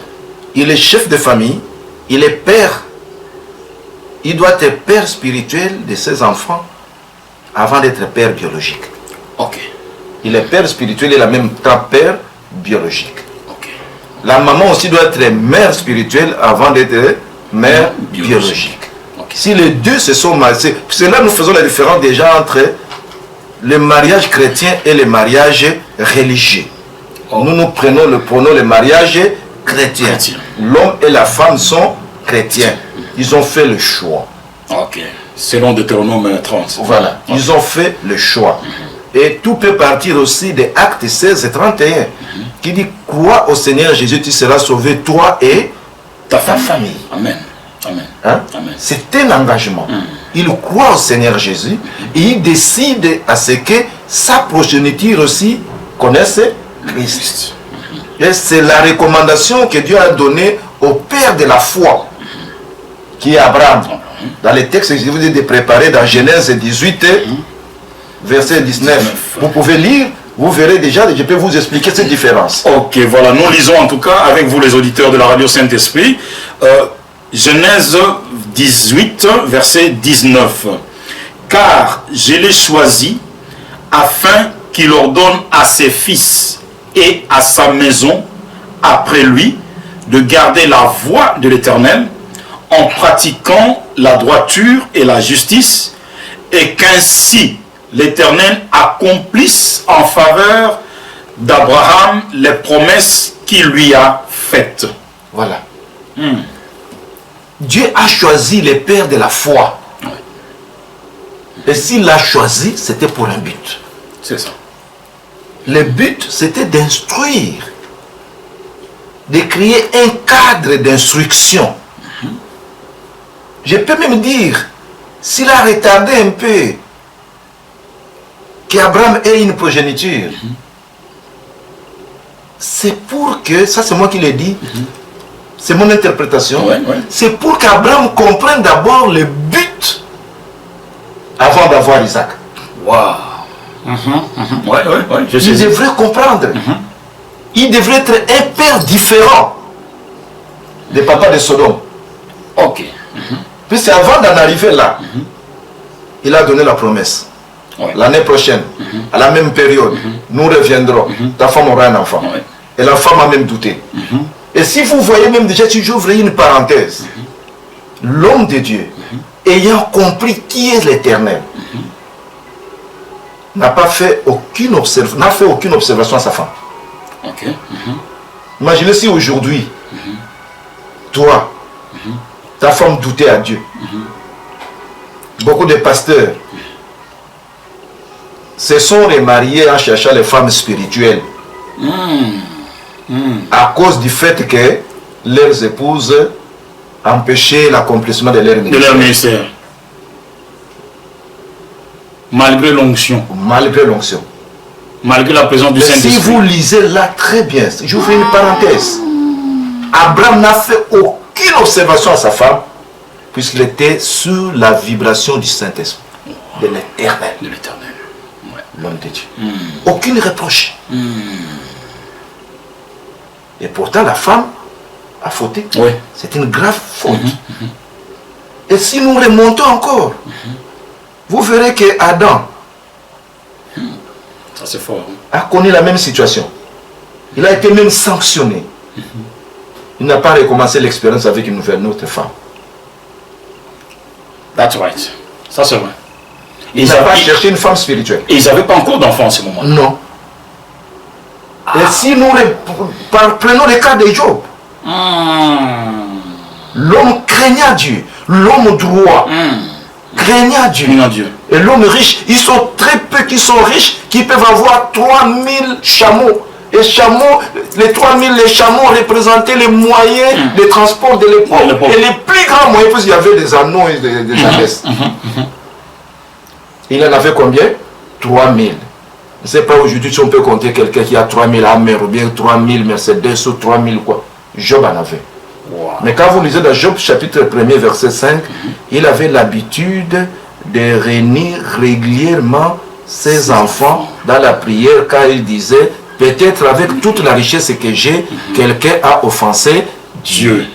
S1: Il est chef de famille, il est père. Il doit être père spirituel de ses enfants avant d'être père biologique.
S2: Ok.
S1: Il est père spirituel et en même temps père biologique.
S2: Ok.
S1: La maman aussi doit être mère spirituelle avant d'être mère biologique.
S2: Okay.
S1: Si les deux se sont mariés, c'est là que nous faisons la différence déjà entre le mariage chrétien et le mariage religieux.
S2: Oh.
S1: Nous prenons le mariage chrétien. L'homme et la femme sont chrétiens. Ils ont fait le choix.
S2: Ok. Selon Deutéronome 30.
S1: Voilà. Okay. Ils ont fait le choix. Et tout peut partir aussi des Actes 16 et 31 qui dit: crois au Seigneur Jésus, tu seras sauvé, toi et ta famille.
S2: Amen. Amen.
S1: Hein?
S2: Amen.
S1: C'est un engagement. Il croit au Seigneur Jésus et il décide à ce que sa progéniture aussi connaisse Christ. Et c'est la recommandation que Dieu a donnée au père de la foi. qui est Abraham. Dans les textes que je vous ai préparés dans Genèse 18, verset 19. Vous pouvez lire, vous verrez déjà, je peux vous expliquer cette différence.
S2: Ok, voilà, nous lisons en tout cas avec vous les auditeurs de la radio Saint-Esprit, Genèse 18, verset 19. Car je l'ai choisi afin qu'il ordonne à ses fils et à sa maison après lui de garder la voie de l'Éternel en pratiquant la droiture et la justice, et qu'ainsi l'Éternel accomplisse en faveur d'Abraham les promesses qu'il lui a faites.
S1: Voilà. Dieu a choisi les pères de la foi. Et s'il l'a choisi, c'était pour un but.
S2: C'est ça.
S1: Le but, c'était d'instruire, de créer un cadre d'instruction. Je peux même dire, s'il a retardé un peu qu'Abraham ait une progéniture, c'est pour que, ça c'est moi qui l'ai dit, c'est mon interprétation, c'est pour qu'Abraham comprenne d'abord le but avant d'avoir Isaac.
S2: Waouh.
S1: Il devrait comprendre. Il devrait être un père différent des papas de Sodome.
S2: Ok.
S1: Puisque avant d'en arriver là, il a donné la promesse. L'année prochaine, à la même période, nous reviendrons. Ta femme aura un enfant. Et la femme a même douté. Et si vous voyez même déjà, si j'ouvre une parenthèse, l'homme de Dieu, ayant compris qui est l'Éternel, n'a fait aucune observation à sa femme. Imaginez si aujourd'hui, toi, ta femme doutait à Dieu. Beaucoup de pasteurs se sont remariés en cherchant les femmes spirituelles. À cause du fait que leurs épouses empêchaient l'accomplissement de leur ministère.
S2: Malgré l'onction.
S1: Malgré l'onction.
S2: Malgré la présence du Saint-Esprit.
S1: Si vous lisez là très bien, je vous fais une parenthèse. Abraham n'a fait aucune observation à sa femme, puisqu'il était sous la vibration du Saint-Esprit, de l'Éternel.
S2: De l'Éternel.
S1: L'homme de Dieu. Aucune reproche. Et pourtant, la femme a fauté. C'est une grave faute. Et si nous remontons encore, vous verrez que Adam
S2: ça c'est fort.
S1: A connu la même situation. Il a été même sanctionné. Il n'a pas recommencé l'expérience avec une autre femme.
S2: That's right. Ça c'est vrai.
S1: Il n'a pas cherché une femme spirituelle.
S2: Et ils n'avaient pas encore d'enfants en ce moment.
S1: Non. Et si nous prenons le cas de Job, l'homme craignait Dieu, l'homme droit craignait Dieu. Et l'homme riche, ils sont très peu qui sont riches, qui peuvent avoir 3000 chameaux. Et les 3000 chameaux représentaient les moyens de transport de l'époque. Et les plus grands moyens, parce qu'il y avait des anneaux et des abeilles. Il en avait combien? 3000. Je ne sais pas aujourd'hui si on peut compter quelqu'un qui a 3000 Hammer ou bien 3000 Mercedes ou 3000 quoi. Job en avait. Mais quand vous lisez dans Job chapitre 1er verset 5, il avait l'habitude de réunir régulièrement ses enfants dans la prière, car il disait, peut-être avec toute la richesse que j'ai, quelqu'un a offensé Dieu.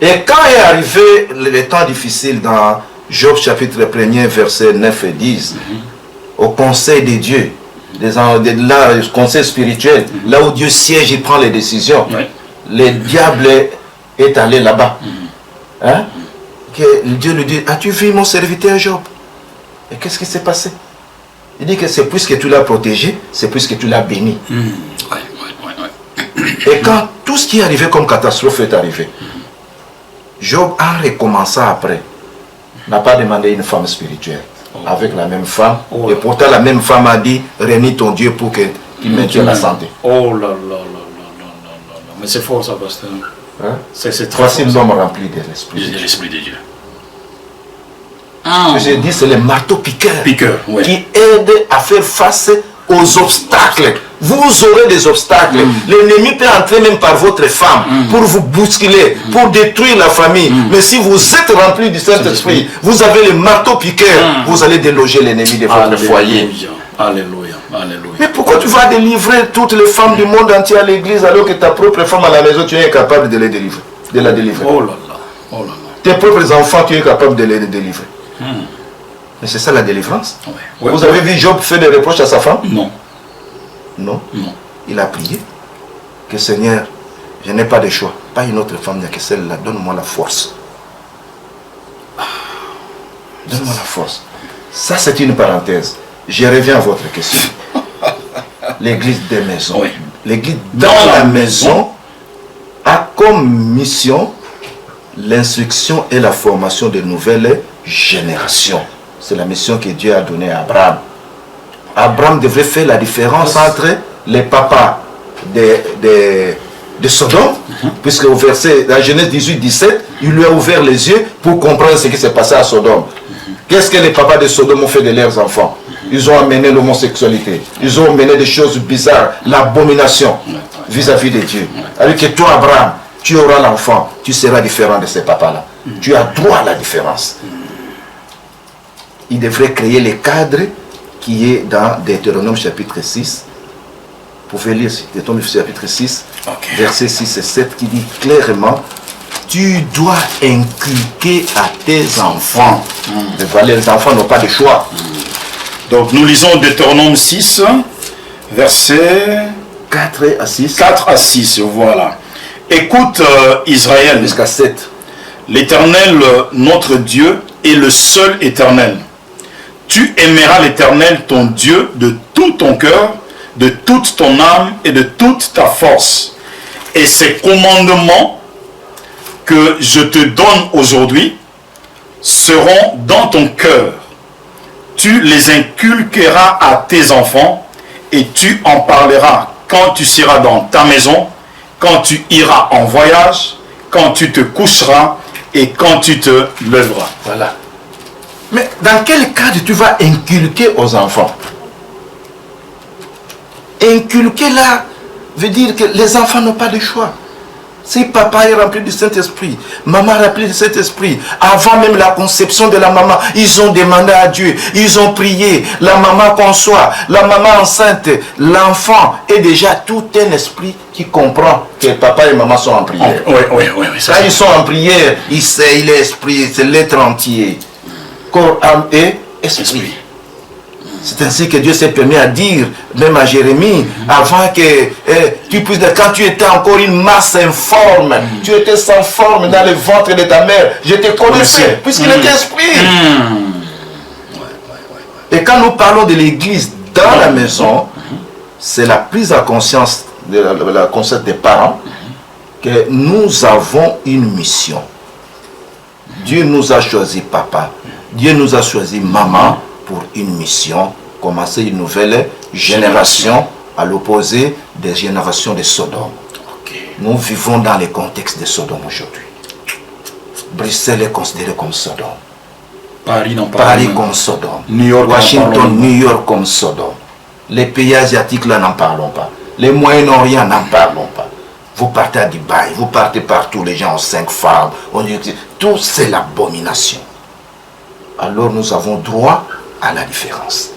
S1: Et quand est arrivé le temps difficile dans Job chapitre 1er verset 9 et 10, au conseil de Dieu, le conseil spirituel, là où Dieu siège, il prend les décisions. Le diable est allé là-bas. Dieu lui dit, as-tu vu mon serviteur Job? Et qu'est-ce qui s'est passé? Il dit que c'est puisque tu l'as protégé, c'est puisque tu l'as béni. Et quand tout ce qui est arrivé comme catastrophe est arrivé, Job a recommencé après. N'a pas demandé une femme spirituelle avec la même femme. Et pourtant la même femme a dit, réunis ton Dieu pour qu'il maintienne la santé.
S2: Oh là là là là là là. Mais c'est fort ça, pasteur. C'est très
S1: fort. L'homme rempli de l'esprit
S2: de Dieu.
S1: Ce que j'ai dit, c'est le marteau piqueur, qui aide à faire face aux obstacles. Vous aurez des obstacles. L'ennemi peut entrer même par votre femme pour vous bousculer, pour détruire la famille. Mais si vous êtes rempli du Saint-Esprit, vous avez le marteau piqueur, vous allez déloger l'ennemi de votre foyer.
S2: Alléluia. Alléluia.
S1: Mais pourquoi tu vas délivrer toutes les femmes du monde entier à l'église alors que ta propre femme à la maison, tu es incapable de les délivrer, de la délivrer?
S2: Oh là là. Oh là là.
S1: Tes propres enfants, tu es capable de les délivrer. Mais c'est ça la délivrance.
S2: Ouais.
S1: Vous avez vu Job faire des reproches à sa femme?
S2: Non.
S1: Non.
S2: Non.
S1: Il a prié que Seigneur, je n'ai pas de choix. Pas une autre femme, il n'y a que celle-là. Donne-moi la force. Donne-moi la force. Ça, c'est une parenthèse. Je reviens à votre question. L'église des maisons.
S2: Oui.
S1: L'église dans la maison a comme mission l'instruction et la formation de nouvelles générations. C'est la mission que Dieu a donnée à Abraham. Abraham devrait faire la différence entre les papas de Sodome, puisque au verset, dans Genèse 18-17, il lui a ouvert les yeux pour comprendre ce qui s'est passé à Sodome. Qu'est-ce que les papas de Sodome ont fait de leurs enfants? Ils ont amené l'homosexualité, ils ont amené des choses bizarres, l'abomination vis-à-vis de Dieu. Alors que toi, Abraham, tu auras l'enfant, tu seras différent de ces papas-là. Tu as droit à la différence. Il devrait créer le cadre qui est dans Deutéronome chapitre 6. Vous pouvez lire Deutéronome chapitre 6, versets 6 et 7, qui dit clairement: tu dois inculquer à tes enfants. Les enfants n'ont pas de choix.
S2: Donc nous lisons Deutéronome 6, versets
S1: 4 à 6.
S2: 4 à 6, voilà. Écoute Israël,
S1: Jusqu'à 7.
S2: l'Éternel, notre Dieu, est le seul éternel. Tu aimeras l'Éternel, ton Dieu, de tout ton cœur, de toute ton âme et de toute ta force. Et ces commandements que je te donne aujourd'hui seront dans ton cœur. Tu les inculqueras à tes enfants et tu en parleras quand tu seras dans ta maison, quand tu iras en voyage, quand tu te coucheras et quand tu te lèveras.
S1: Voilà. Mais dans quel cadre tu vas inculquer aux enfants? Inculquer là veut dire que les enfants n'ont pas de choix. Si papa est rempli du Saint-Esprit, maman est remplie du Saint-Esprit, avant même la conception de la maman, ils ont demandé à Dieu, ils ont prié, la maman conçoit, la maman enceinte, l'enfant est déjà tout un esprit qui comprend que papa et maman sont en prière.
S2: Oui.
S1: Quand ils sont en prière, il sait, il est esprit, c'est l'être entier. Corps, âme et esprit. C'est ainsi que Dieu s'est permis à dire, même à Jérémie, avant que tu puisses, quand tu étais encore une masse informe, tu étais sans forme dans le ventre de ta mère, je te connaissais, puisqu'il était esprit. Et quand nous parlons de l'église dans la maison, c'est la prise à conscience de la conscience des parents que nous avons une mission. Dieu nous a choisi papa, Dieu nous a choisi maman pour une mission, commencer une nouvelle génération à l'opposé des générations de Sodome. Nous vivons dans le contexte de Sodome aujourd'hui. Bruxelles est considéré comme Sodome. Paris comme Sodome.
S2: New York,
S1: Washington, New York comme Sodome. Les pays asiatiques là, n'en parlons pas. Les Moyen-Orient, n'en parlons pas. Vous partez à Dubaï, vous partez partout, les gens ont 5 femmes. Tout c'est l'abomination. Alors nous avons droit à la différence.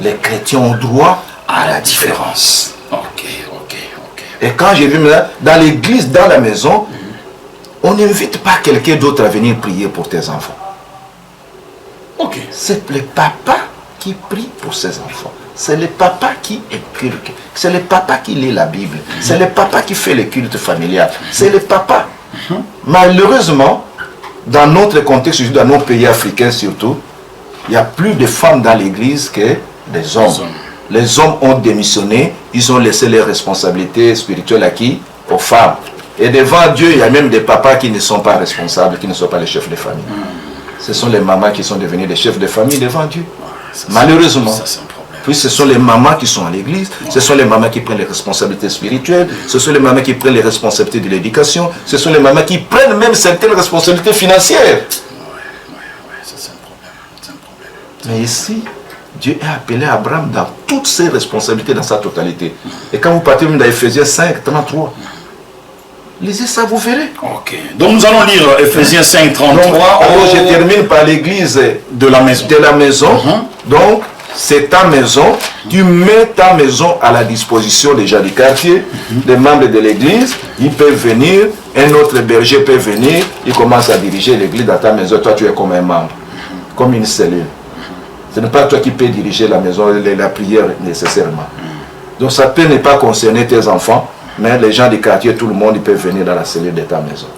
S1: Les chrétiens ont droit à la différence. Et quand j'ai vu dans l'église, dans la maison, on n'invite pas quelqu'un d'autre à venir prier pour tes enfants. C'est le papa qui prie pour ses enfants. C'est le papa qui inculque. C'est le papa qui lit la Bible. C'est le papa qui fait le culte familial. C'est le papa. Malheureusement, dans notre contexte, dans nos pays africains surtout, il y a plus de femmes dans l'église que des hommes. Les hommes ont démissionné, ils ont laissé les responsabilités spirituelles à qui? Aux femmes. Et devant Dieu, il y a même des papas qui ne sont pas responsables, qui ne sont pas les chefs de famille. Ce sont les mamans qui sont devenues des chefs de famille devant Dieu. Malheureusement. Puis ce sont les mamans qui sont à l'église, ce sont les mamans qui prennent les responsabilités spirituelles, ce sont les mamans qui prennent les responsabilités de l'éducation, ce sont les mamans qui prennent même certaines responsabilités financières. Mais ici, Dieu a appelé Abraham dans toutes ses responsabilités, dans sa totalité. Et quand vous partez même dans Ephésiens 5, 33, lisez ça, vous verrez.
S2: Ok. Donc nous allons lire Ephésiens 5, 33.
S1: Je termine par l'église
S2: de la maison.
S1: Donc, c'est ta maison. Tu mets ta maison à la disposition déjà du quartier, des membres de l'église. Ils peuvent venir, un autre berger peut venir, il commence à diriger l'église dans ta maison. Toi, tu es comme un membre, comme une cellule. Ce n'est pas toi qui peux diriger la maison, la prière nécessairement. Donc, ça peut ne pas concerner tes enfants, mais les gens du quartier, tout le monde, ils peuvent venir dans la cellule de ta maison.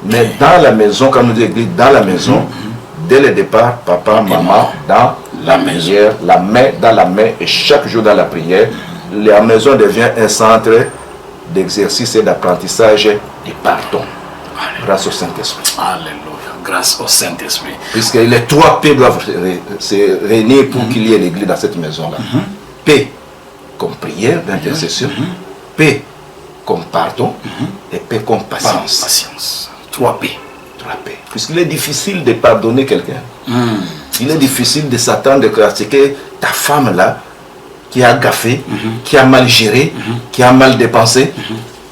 S1: Mais dans la maison, comme nous dit l'église, dans la maison, dès le départ, papa, maman, dans la prière, la main dans la main, et chaque jour dans la prière, la maison devient un centre d'exercice et d'apprentissage du pardon. Grâce au Saint-Esprit.
S2: Alléluia. Grâce au Saint-Esprit.
S1: Puisque les 3 P doivent se réunir pour qu'il y ait l'église dans cette maison-là. P comme prière d'intercession, P comme pardon, et P comme patience.
S2: Patience. 3 P.
S1: 3 P. Puisqu'il est difficile de pardonner quelqu'un. Il est difficile de s'attendre à ce que ta femme là, qui a gaffé, qui a mal géré, qui a mal dépensé,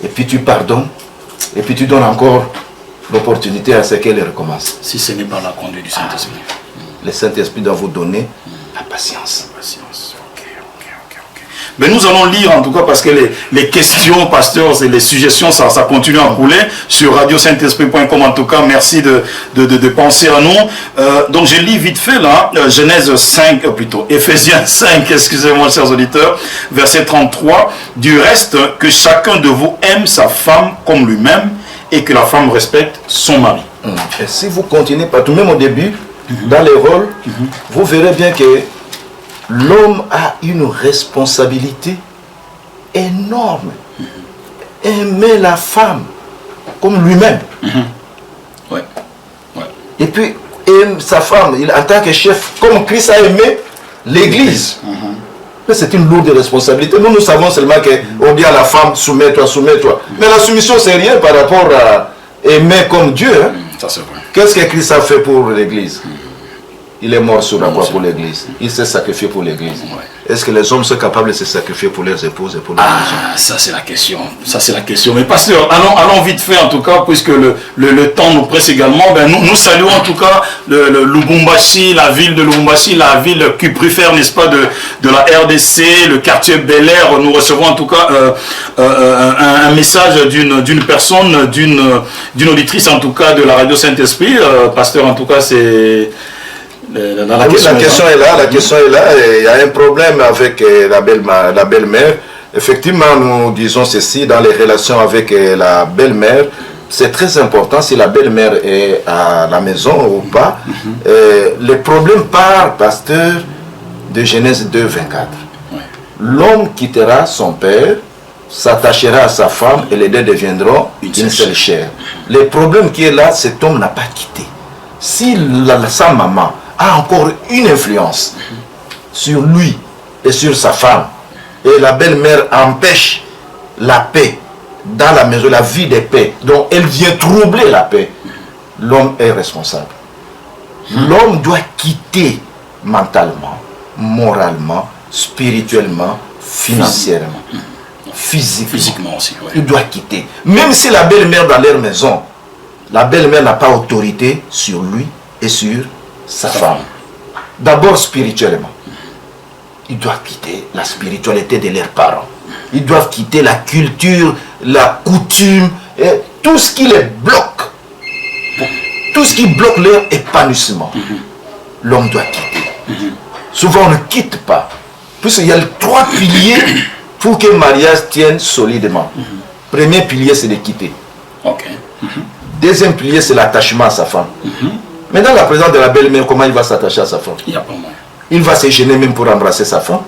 S1: et puis tu pardonnes, et puis tu donnes encore l'opportunité à ce qu'elle recommence.
S2: Si ce n'est pas la conduite du Saint-Esprit.
S1: Le Saint-Esprit doit vous donner la patience.
S2: Mais nous allons lire en tout cas parce que les questions, pasteurs, et les suggestions, ça continue à couler sur radio-saint-esprit.com. En tout cas, merci de penser à nous. Donc je lis vite fait là, Genèse 5, plutôt, Ephésiens 5, excusez-moi chers auditeurs, verset 33. Du reste, que chacun de vous aime sa femme comme lui-même et que la femme respecte son mari.
S1: Et si vous continuez partout, même au début, dans les rôles, vous verrez bien que l'homme a une responsabilité énorme. Aimer la femme comme lui-même. Et puis, aime sa femme en tant que chef, comme Christ a aimé l'Église. Mais c'est une lourde responsabilité. Nous savons seulement qu'on dit à la femme, soumets-toi, soumets-toi. Mais la soumission, c'est rien par rapport à aimer comme Dieu. Hein.
S2: Ça, c'est vrai.
S1: Qu'est-ce que Christ a fait pour l'Église? Il est mort sur la croix pour l'Église. Il s'est sacrifié pour l'Église. Est-ce que les hommes sont capables de se sacrifier pour leurs épouses et pour leurs maisons?
S2: Ça c'est la question. Ça c'est la question. Mais pasteur, allons vite fait en tout cas, puisque le temps nous presse également. Ben, nous saluons en tout cas le Lubumbashi, la ville de Lubumbashi, la ville cuprifère, n'est-ce pas, de la RDC, le quartier Bel Air. Nous recevons en tout cas un message d'une personne, d'une auditrice en tout cas de la radio Saint-Esprit. Pasteur, en tout cas, c'est...
S1: La question est là, il y a un problème avec la belle-mère. Effectivement, nous disons ceci dans les relations avec la belle-mère. C'est très important si la belle-mère est à la maison ou pas. Le problème part, pasteur, de Genèse 2, 24. L'homme quittera son père, s'attachera à sa femme et les deux deviendront une seule chair. Le problème qui est là, cet homme n'a pas quitté. Si sa maman a encore une influence sur lui et sur sa femme, et la belle-mère empêche la paix dans la maison, la vie de paix, donc elle vient troubler la paix, l'homme est responsable. L'homme doit quitter mentalement, moralement, spirituellement, financièrement, physiquement
S2: aussi.
S1: Il doit quitter. Même si la belle-mère dans leur maison, la belle-mère n'a pas autorité sur lui et sur sa femme. D'abord spirituellement. Ils doivent quitter la spiritualité de leurs parents. Ils doivent quitter la culture, la coutume, et tout ce qui les bloque. Tout ce qui bloque leur épanouissement. L'homme doit quitter. Souvent on ne quitte pas. Puisqu'il y a 3 piliers pour que le mariage tienne solidement. Premier pilier, c'est de quitter. Deuxième pilier, c'est l'attachement à sa femme. Maintenant, la présence de la belle-mère, comment il va s'attacher à sa femme?
S2: Il n'y a pas moyen.
S1: Il va se gêner même pour embrasser sa femme.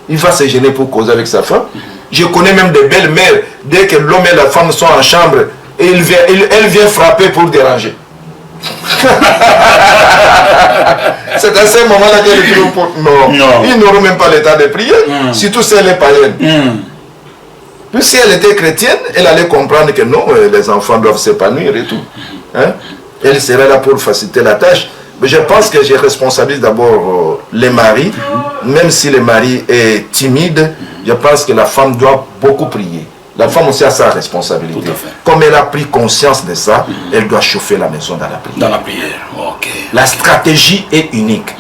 S1: Il va se gêner pour causer avec sa femme. Je connais même des belles-mères, dès que l'homme et la femme sont en chambre, et elle vient frapper pour déranger. C'est à ce moment-là qu'elle dit non. Ils n'auront même pas l'état de prier, surtout si elle est païenne. Puis si elle était chrétienne, elle allait comprendre que non, les enfants doivent s'épanouir et tout. Hein? Elle serait là pour faciliter la tâche. Mais je pense que je responsabilise d'abord les maris. Même si le mari est timide, je pense que la femme doit beaucoup prier. La femme aussi a sa responsabilité.
S2: Tout à fait.
S1: Comme elle a pris conscience de ça, elle doit chauffer la maison dans la prière.
S2: Dans la prière, ok.
S1: La stratégie est unique.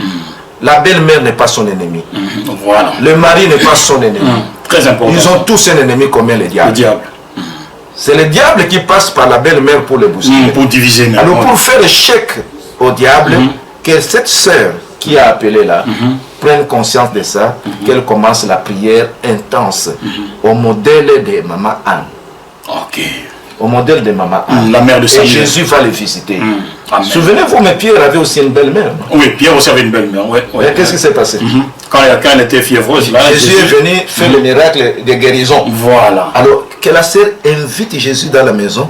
S1: La belle-mère n'est pas son ennemi.
S2: Voilà.
S1: Le mari n'est pas son ennemi.
S2: Très important.
S1: Ils ont tous un ennemi commun, le diable.
S2: Le diable.
S1: C'est le diable qui passe par la belle-mère pour le bousculer.
S2: Pour diviser. Mais
S1: Alors pour faire échec au diable, que cette sœur qui a appelé là prenne conscience de ça, qu'elle commence la prière intense au modèle de Maman Anne.
S2: Ok.
S1: Au modèle de Maman Anne.
S2: La mère de
S1: Et
S2: Samuel.
S1: Jésus va le visiter.
S2: Amen.
S1: Souvenez-vous, mais Pierre avait aussi une belle-mère.
S2: Oui, Pierre aussi avait une belle-mère. Ouais, ouais.
S1: Mais qu'est-ce qui s'est passé?
S2: Quand elle était fiévreuse, là,
S1: Jésus est venu faire le miracle de guérison.
S2: Voilà.
S1: Alors que la sœur invite Jésus dans la maison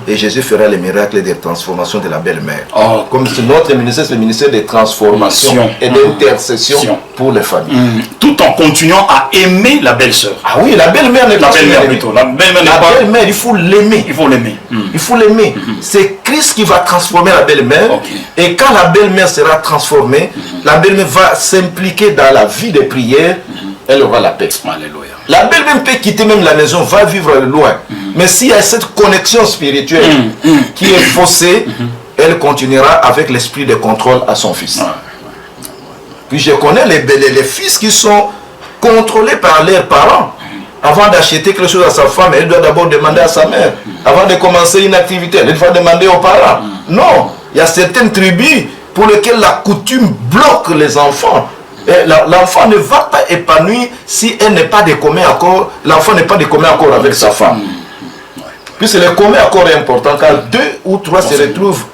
S1: et Jésus fera le miracle de transformation de la belle-mère.
S2: Oh,
S1: Comme si notre ministère, c'est le ministère de transformation et d'intercession pour les familles.
S2: tout en continuant à aimer la belle-sœur.
S1: Ah oui, la belle-mère n'est
S2: La
S1: pas son
S2: belle-mère
S1: ennemi.
S2: plutôt. La belle-mère n'est
S1: La
S2: pas.
S1: belle-mère, il faut l'aimer.
S2: Il faut l'aimer.
S1: Il faut l'aimer. C'est Christ qui va transformer la belle-mère.
S2: Ok.
S1: Et quand la belle-mère sera transformée, la belle-mère va s'impliquer dans la vie de prière. Elle aura la paix.
S2: Alléluia.
S1: La belle-mère peut quitter même la maison, va vivre loin. Mais s'il y a cette connexion spirituelle qui est faussée, elle continuera avec l'esprit de contrôle à son fils. Puis je connais les fils qui sont contrôlés par leurs parents. Avant d'acheter quelque chose à sa femme, elle doit d'abord demander à sa mère. Avant de commencer une activité, elle doit demander aux parents. Non, il y a certaines tribus pour lesquelles la coutume bloque les enfants. L'enfant ne va pas épanouir si elle n'est pas de commun accord. L'enfant n'est pas de commun accord avec sa femme. Puisque le commun accord est important, car 2 ou 3 se retrouvent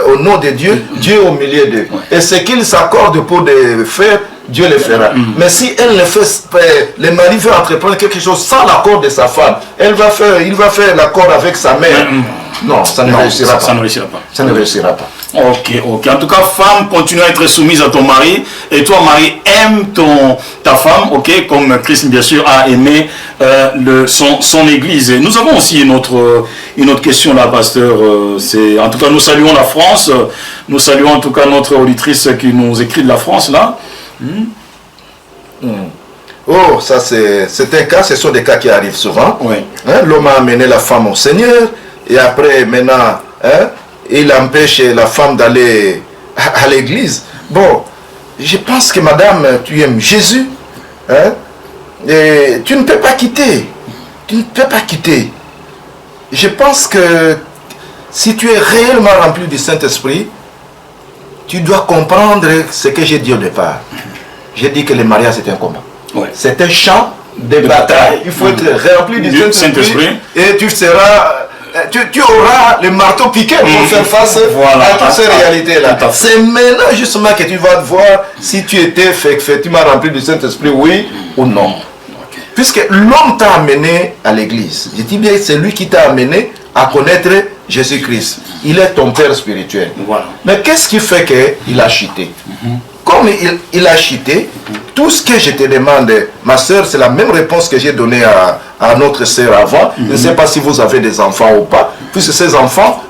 S1: au nom de Dieu, Dieu au milieu d'eux. Et ce qu'ils s'accordent pour faire, Dieu le fera. Mais si elle ne fait pas, le mari veut entreprendre quelque chose sans l'accord de sa femme, il va faire l'accord avec sa mère. Non, ça ne réussira pas.
S2: Ça ne réussira pas.
S1: Ça ne réussira pas.
S2: Ok, ok. En tout cas, femme, continue à être soumise à ton mari. Et toi, mari, aime ta femme, ok, comme Christ, bien sûr, a aimé son église. Et nous avons aussi une autre question là, pasteur. En tout cas, nous saluons la France. Nous saluons en tout cas notre auditrice qui nous écrit de la France là.
S1: Oh, ça c'est un cas, ce sont des cas qui arrivent souvent.
S2: Oui.
S1: Hein, l'homme a amené la femme au Seigneur et après maintenant, hein, il empêche la femme d'aller à l'église. Bon, je pense que madame, tu aimes Jésus, hein, et tu ne peux pas quitter. Tu ne peux pas quitter. Je pense que si tu es réellement rempli du Saint-Esprit, tu dois comprendre ce que j'ai dit au départ. J'ai dit que le mariage c'est un combat.
S2: Ouais.
S1: C'est un champ de bataille. Il faut être rempli du Saint-Esprit et tu seras... Tu auras le marteau piqué pour faire face à toutes ces réalités-là. C'est maintenant justement que tu vas voir si tu étais effectivement rempli du Saint-Esprit, oui ou non. Puisque l'homme t'a amené à l'église. Je dis bien, c'est lui qui t'a amené à connaître Jésus-Christ. Il est ton père spirituel.
S2: Voilà.
S1: Mais qu'est-ce qui fait qu'il a chuté? Comme il a chuté, tout ce que je te demande, ma soeur, c'est la même réponse que j'ai donnée à notre soeur avant. Je ne sais pas si vous avez des enfants ou pas. Puisque ces enfants,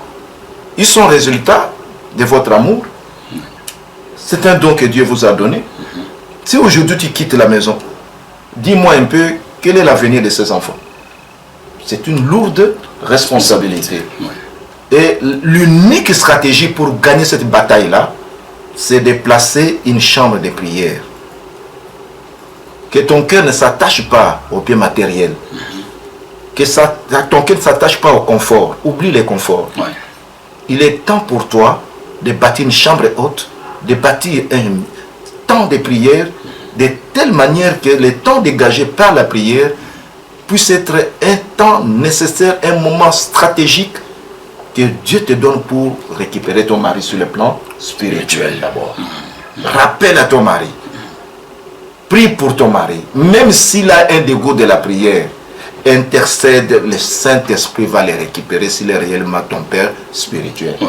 S1: ils sont résultats de votre amour. C'est un don que Dieu vous a donné. Si aujourd'hui tu quittes la maison, dis-moi un peu, quel est l'avenir de ces enfants? C'est une lourde responsabilité. Et l'unique stratégie pour gagner cette bataille-là, c'est de placer une chambre de prière. Que ton cœur ne s'attache pas aux biens matériels. Que ton cœur ne s'attache pas au confort. Oublie les conforts.
S2: Ouais.
S1: Il est temps pour toi de bâtir une chambre haute, de bâtir un temps de prière, de telle manière que le temps dégagé par la prière puisse être un temps nécessaire, un moment stratégique que Dieu te donne pour récupérer ton mari sur le plan spirituel d'abord. Rappelle à ton mari. Prie pour ton mari. Même s'il a un dégoût de la prière, intercède, le Saint-Esprit va le récupérer s'il est réellement ton père spirituel.
S2: Ouais.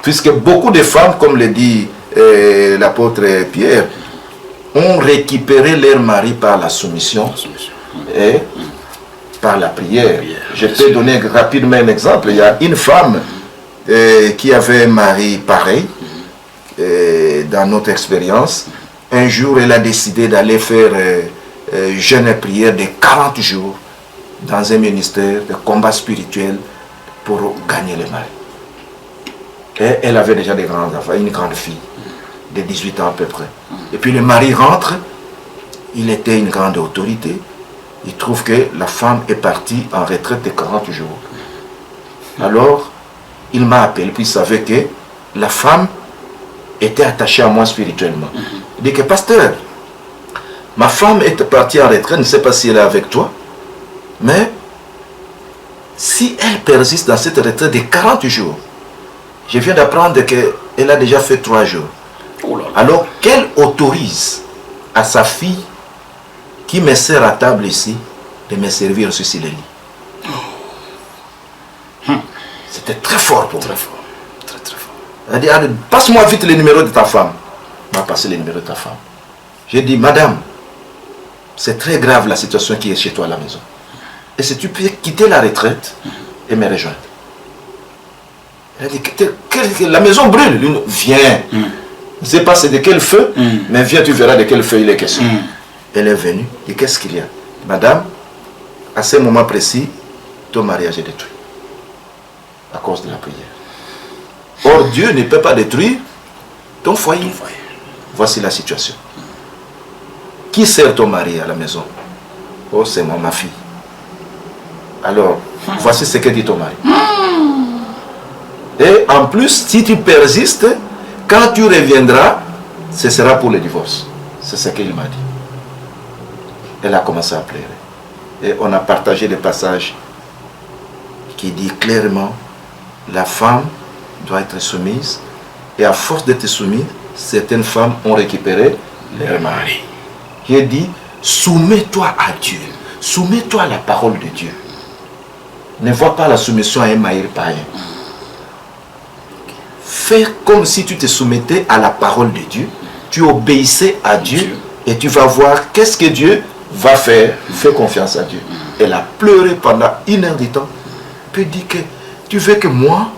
S1: Puisque beaucoup de femmes, comme le dit l'apôtre Pierre, ont récupéré leur mari par la soumission et par la prière. Je peux donner rapidement un exemple. Il y a une femme qui avait un mari pareil, dans notre expérience, un jour, elle a décidé d'aller faire jeûne et prière de 40 jours dans un ministère de combat spirituel pour gagner le mari. Et elle avait déjà des grands enfants, une grande fille de 18 ans à peu près. Et puis le mari rentre, il était une grande autorité. Il trouve que la femme est partie en retraite de 40 jours. Alors, il m'a appelé, puis il savait que la femme était attachée à moi spirituellement. Il dit que, pasteur, ma femme est partie en retraite, je ne sais pas si elle est avec toi, mais si elle persiste dans cette retraite de 40 jours, je viens d'apprendre qu'elle a déjà fait 3 jours. Alors qu'elle autorise à sa fille qui me sert à table ici de me servir aussi sur le lit. C'était très fort pour moi.
S2: Très fort. Très très fort.
S1: Elle a dit, allez, passe-moi vite le numéro de ta femme. Elle m'a passé le numéro de ta femme. J'ai dit, madame, c'est très grave la situation qui est chez toi à la maison. Et si tu peux quitter la retraite et me rejoindre. Elle a dit, la maison brûle. Viens. Je ne sais pas c'est de quel feu, mais viens, tu verras de quel feu il est question. Elle est venue. Et qu'est-ce qu'il y a? Madame, à ce moment précis, ton mariage est détruit. À cause de la prière. Or, Dieu ne peut pas détruire ton foyer. Voici la situation. Qui sert ton mari à la maison? Oh, c'est moi, ma fille. Alors, voici ce que dit ton mari. Et en plus, si tu persistes, quand tu reviendras, ce sera pour le divorce. C'est ce qu'il m'a dit. Elle a commencé à pleurer. Et on a partagé des passages qui dit clairement, la femme doit être soumise. Et à force d'être soumise, certaines femmes ont récupéré leur mari. J'ai dit, soumets-toi à Dieu. Soumets-toi à la parole de Dieu. Ne vois pas la soumission à un maïr païen. Fais comme si tu te soumettais à la parole de Dieu. Tu obéissais à Dieu et tu vas voir qu'est-ce que Dieu va faire. Fais confiance à Dieu. Elle a pleuré pendant 1 heure de temps. Puis dit que tu veux que moi,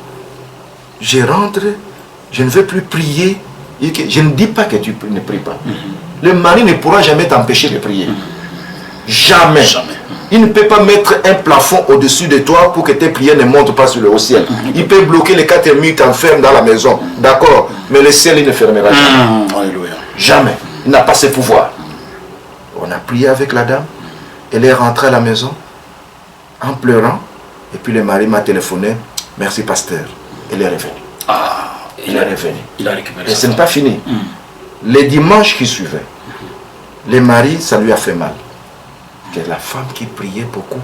S1: je rentre, je ne veux plus prier. Et que je ne dis pas que tu ne pries pas. Le mari ne pourra jamais t'empêcher de prier. Jamais. Il ne peut pas mettre un plafond au-dessus de toi pour que tes prières ne montent pas sur le haut ciel. Il peut bloquer les 4 murs qui t'enferment dans la maison. D'accord. Mais le ciel, il ne fermera jamais.
S2: Alléluia.
S1: Jamais. Il n'a pas ce pouvoir. On a prié avec la dame. Elle est rentrée à la maison en pleurant. Et puis le mari m'a téléphoné. Merci, pasteur. Elle est revenue. Elle est revenue.
S2: Il a récupéré.
S1: Et ce n'est pas fini. Les dimanches qui suivaient, le mari, ça lui a fait mal. Que la femme qui priait beaucoup.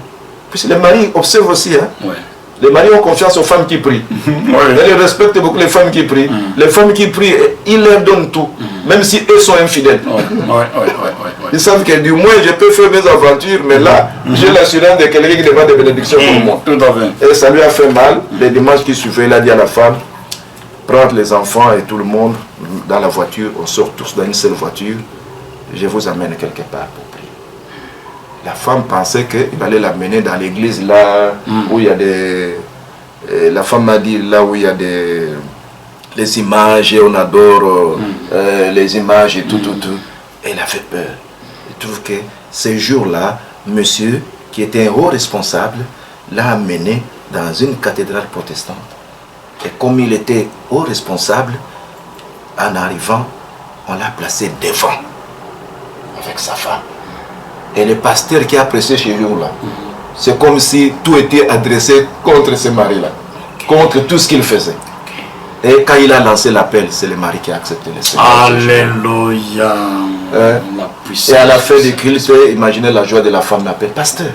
S1: Puis les maris observent aussi. Hein?
S2: Ouais.
S1: Les maris ont confiance aux femmes qui prient. Et ils respectent beaucoup les femmes qui prient. Les femmes qui prient, ils leur donnent tout. Même si eux sont infidèles. Ils savent que du moins je peux faire mes aventures, mais là, j'ai l'assurance de quelqu'un qui demande des bénédictions pour moi.
S2: Tout à fait.
S1: Et ça lui a fait mal. Les dimanches qui suivaient, il a dit à la femme, prendre les enfants et tout le monde dans la voiture, on sort tous dans une seule voiture, je vous amène quelque part pour prier. La femme pensait qu'il allait l'amener dans l'église là où il y a des... la femme m'a dit là où il y a les images et on adore les images et tout. Et elle a fait peur. Je trouve que ce jour-là, monsieur, qui était un haut responsable, l'a amené dans une cathédrale protestante. Et comme il était haut responsable, en arrivant, on l'a placé devant avec sa femme. Et le pasteur qui a prêché chez nous là, c'est comme si tout était adressé contre ce mari-là, contre tout ce qu'il faisait. Et quand il a lancé l'appel, c'est le mari qui a accepté le Seigneur.
S2: Alléluia.
S1: Et à la fin du culte, imaginez la joie de la femme d'appel. Pasteur,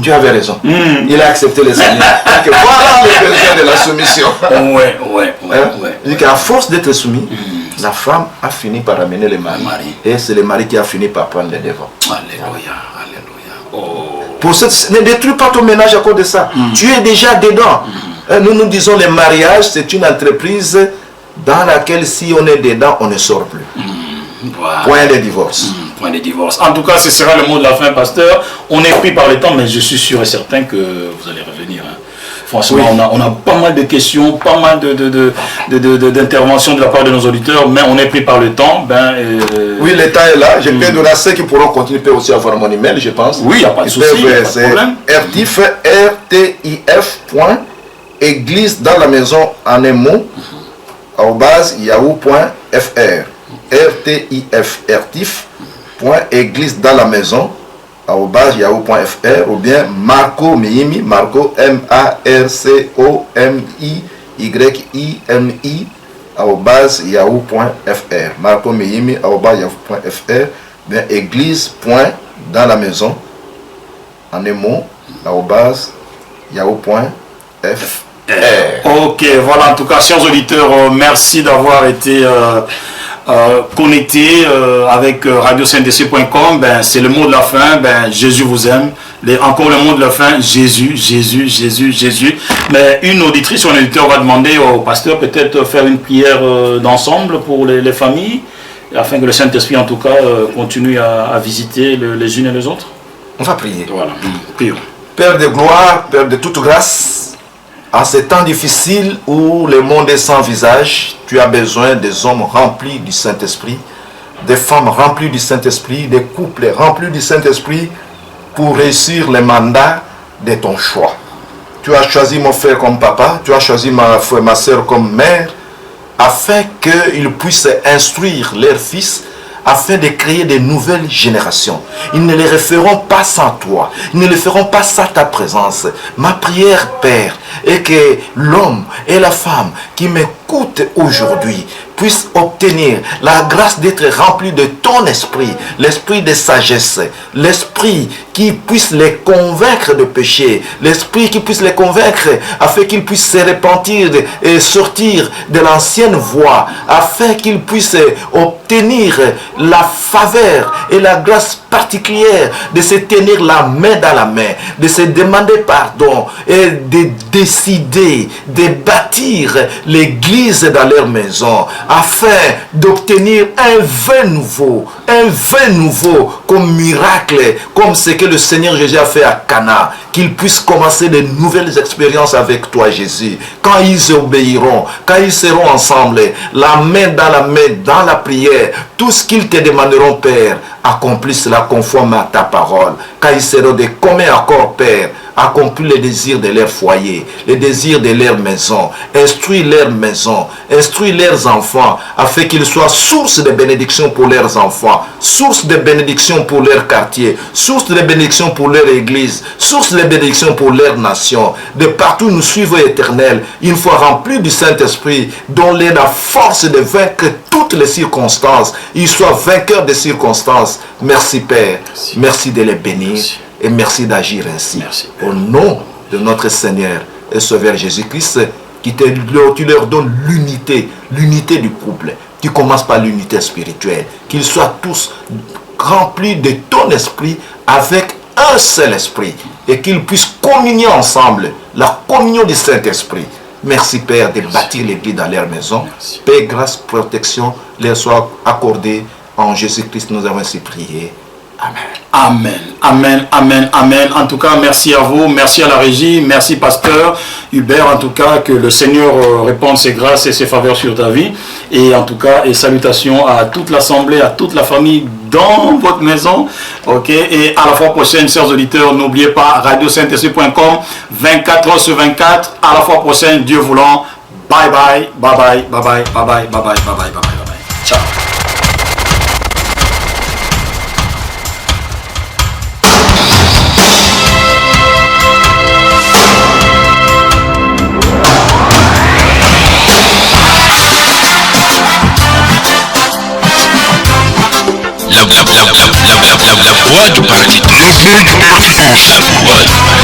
S1: tu avais raison. Il a accepté le Seigneur. Donc voilà le besoin de la soumission. Il dit qu'à force d'être soumis, la femme a fini par amener le mari. Et c'est le mari qui a fini par prendre les devants.
S2: Alléluia.
S1: Pour ne détruis pas ton ménage à cause de ça. Tu es déjà dedans. Nous disons le mariage, c'est une entreprise dans laquelle si on est dedans, on ne sort plus.
S2: Voilà.
S1: Point de divorce.
S2: Point de divorce. En tout cas, ce sera le mot de la fin, pasteur. On est pris par le temps, mais je suis sûr et certain que vous allez revenir. Franchement, on a pas mal de questions, pas mal d'interventions de la part de nos auditeurs, mais on est pris par le temps.
S1: Oui, le temps est là. Je peux donner à ceux qui pourront continuer, peuvent aussi avoir mon email, je pense.
S2: Oui, il n'y a pas de souci, il n'y a pas de problème.
S1: RTIF, église dans la maison en un mot, @yahoo.fr. RTIF, église dans la maison, @yahoo.fr, ou bien Marco Miyimi, Marco MARCOMIYIMI, @yahoo.fr. Marco Miyimi, @yahoo.fr, bien église dans la maison, en un mot, @yahoo.fr.
S2: Ok, voilà, en tout cas, chers auditeurs, merci d'avoir été connectés avec radio-saint-dc.com. C'est le mot de la fin, Jésus vous aime. Encore le mot de la fin, Jésus. Mais une auditrice ou un auditeur va demander au pasteur peut-être faire une prière d'ensemble pour les familles, afin que le Saint-Esprit, en tout cas, continue à visiter les unes et les autres.
S1: On va prier.
S2: Voilà, prions.
S1: Père de gloire, Père de toute grâce, en ces temps difficiles où le monde est sans visage, tu as besoin des hommes remplis du Saint-Esprit, des femmes remplies du Saint-Esprit, des couples remplis du Saint-Esprit pour réussir les mandats de ton choix. Tu as choisi mon frère comme papa, tu as choisi ma soeur comme mère, afin qu'ils puissent instruire leurs fils, afin de créer de nouvelles générations. Ils ne les referont pas sans toi. Ils ne le feront pas sans ta présence. Ma prière, Père, est que l'homme et la femme qui m'écoutent aujourd'hui puissent obtenir la grâce d'être remplis de ton esprit, l'esprit de sagesse, l'esprit qui puisse les convaincre de péché, l'esprit qui puisse les convaincre afin qu'ils puissent se repentir et sortir de l'ancienne voie, afin qu'ils puissent obtenir la faveur et la grâce particulière de se tenir la main dans la main, de se demander pardon et de décider de bâtir l'église dans leur maison, afin d'obtenir un vin nouveau comme miracle, comme ce que le Seigneur Jésus a fait à Cana, qu'ils puissent commencer de nouvelles expériences avec toi, Jésus. Quand ils obéiront, quand ils seront ensemble, la main, dans la prière, tout ce qu'ils te demanderont, Père, accomplis cela conforme à ta parole. Quand ils seront de commun accord, Père, accomplis les désirs de leur foyer, les désirs de leur maison, instruis leur maison, instruis leurs enfants, afin qu'ils soient source de bénédiction pour leurs enfants, source de bénédiction pour leur quartier, source de bénédiction pour leur église, source de bénédiction pour leur nation. De partout nous suivons, Éternel, une fois remplis du Saint-Esprit, donne-les la force de vaincre toutes les circonstances. Ils soient vainqueurs des circonstances. Merci, Père. Merci de les bénir. Et merci d'agir ainsi.
S2: Merci.
S1: Au nom de notre Seigneur et Sauveur Jésus-Christ, tu leur donnes l'unité du couple. Tu commences par l'unité spirituelle. Qu'ils soient tous remplis de ton esprit avec un seul esprit. Et qu'ils puissent communier ensemble. La communion du Saint-Esprit. Merci, Père, de bâtir l'église dans leur maison.
S2: Merci.
S1: Paix, grâce, protection leur soit accordée. En Jésus-Christ, nous avons ainsi prié. Amen.
S2: Amen, amen, amen. En tout cas, merci à vous, merci à la régie, merci pasteur Hubert, en tout cas, que le Seigneur répande ses grâces et ses faveurs sur ta vie. Et en tout cas, et salutations à toute l'assemblée, à toute la famille dans votre maison. Ok, et à la fois prochaine, chers auditeurs, n'oubliez pas, radio-saint-esprit.com, 24h/24, à la fois prochaine, Dieu voulant. Bye bye, bye bye, bye bye, bye bye, bye bye, bye bye, bye bye. Ciao.
S3: La voix du paradis. La voix du paradis.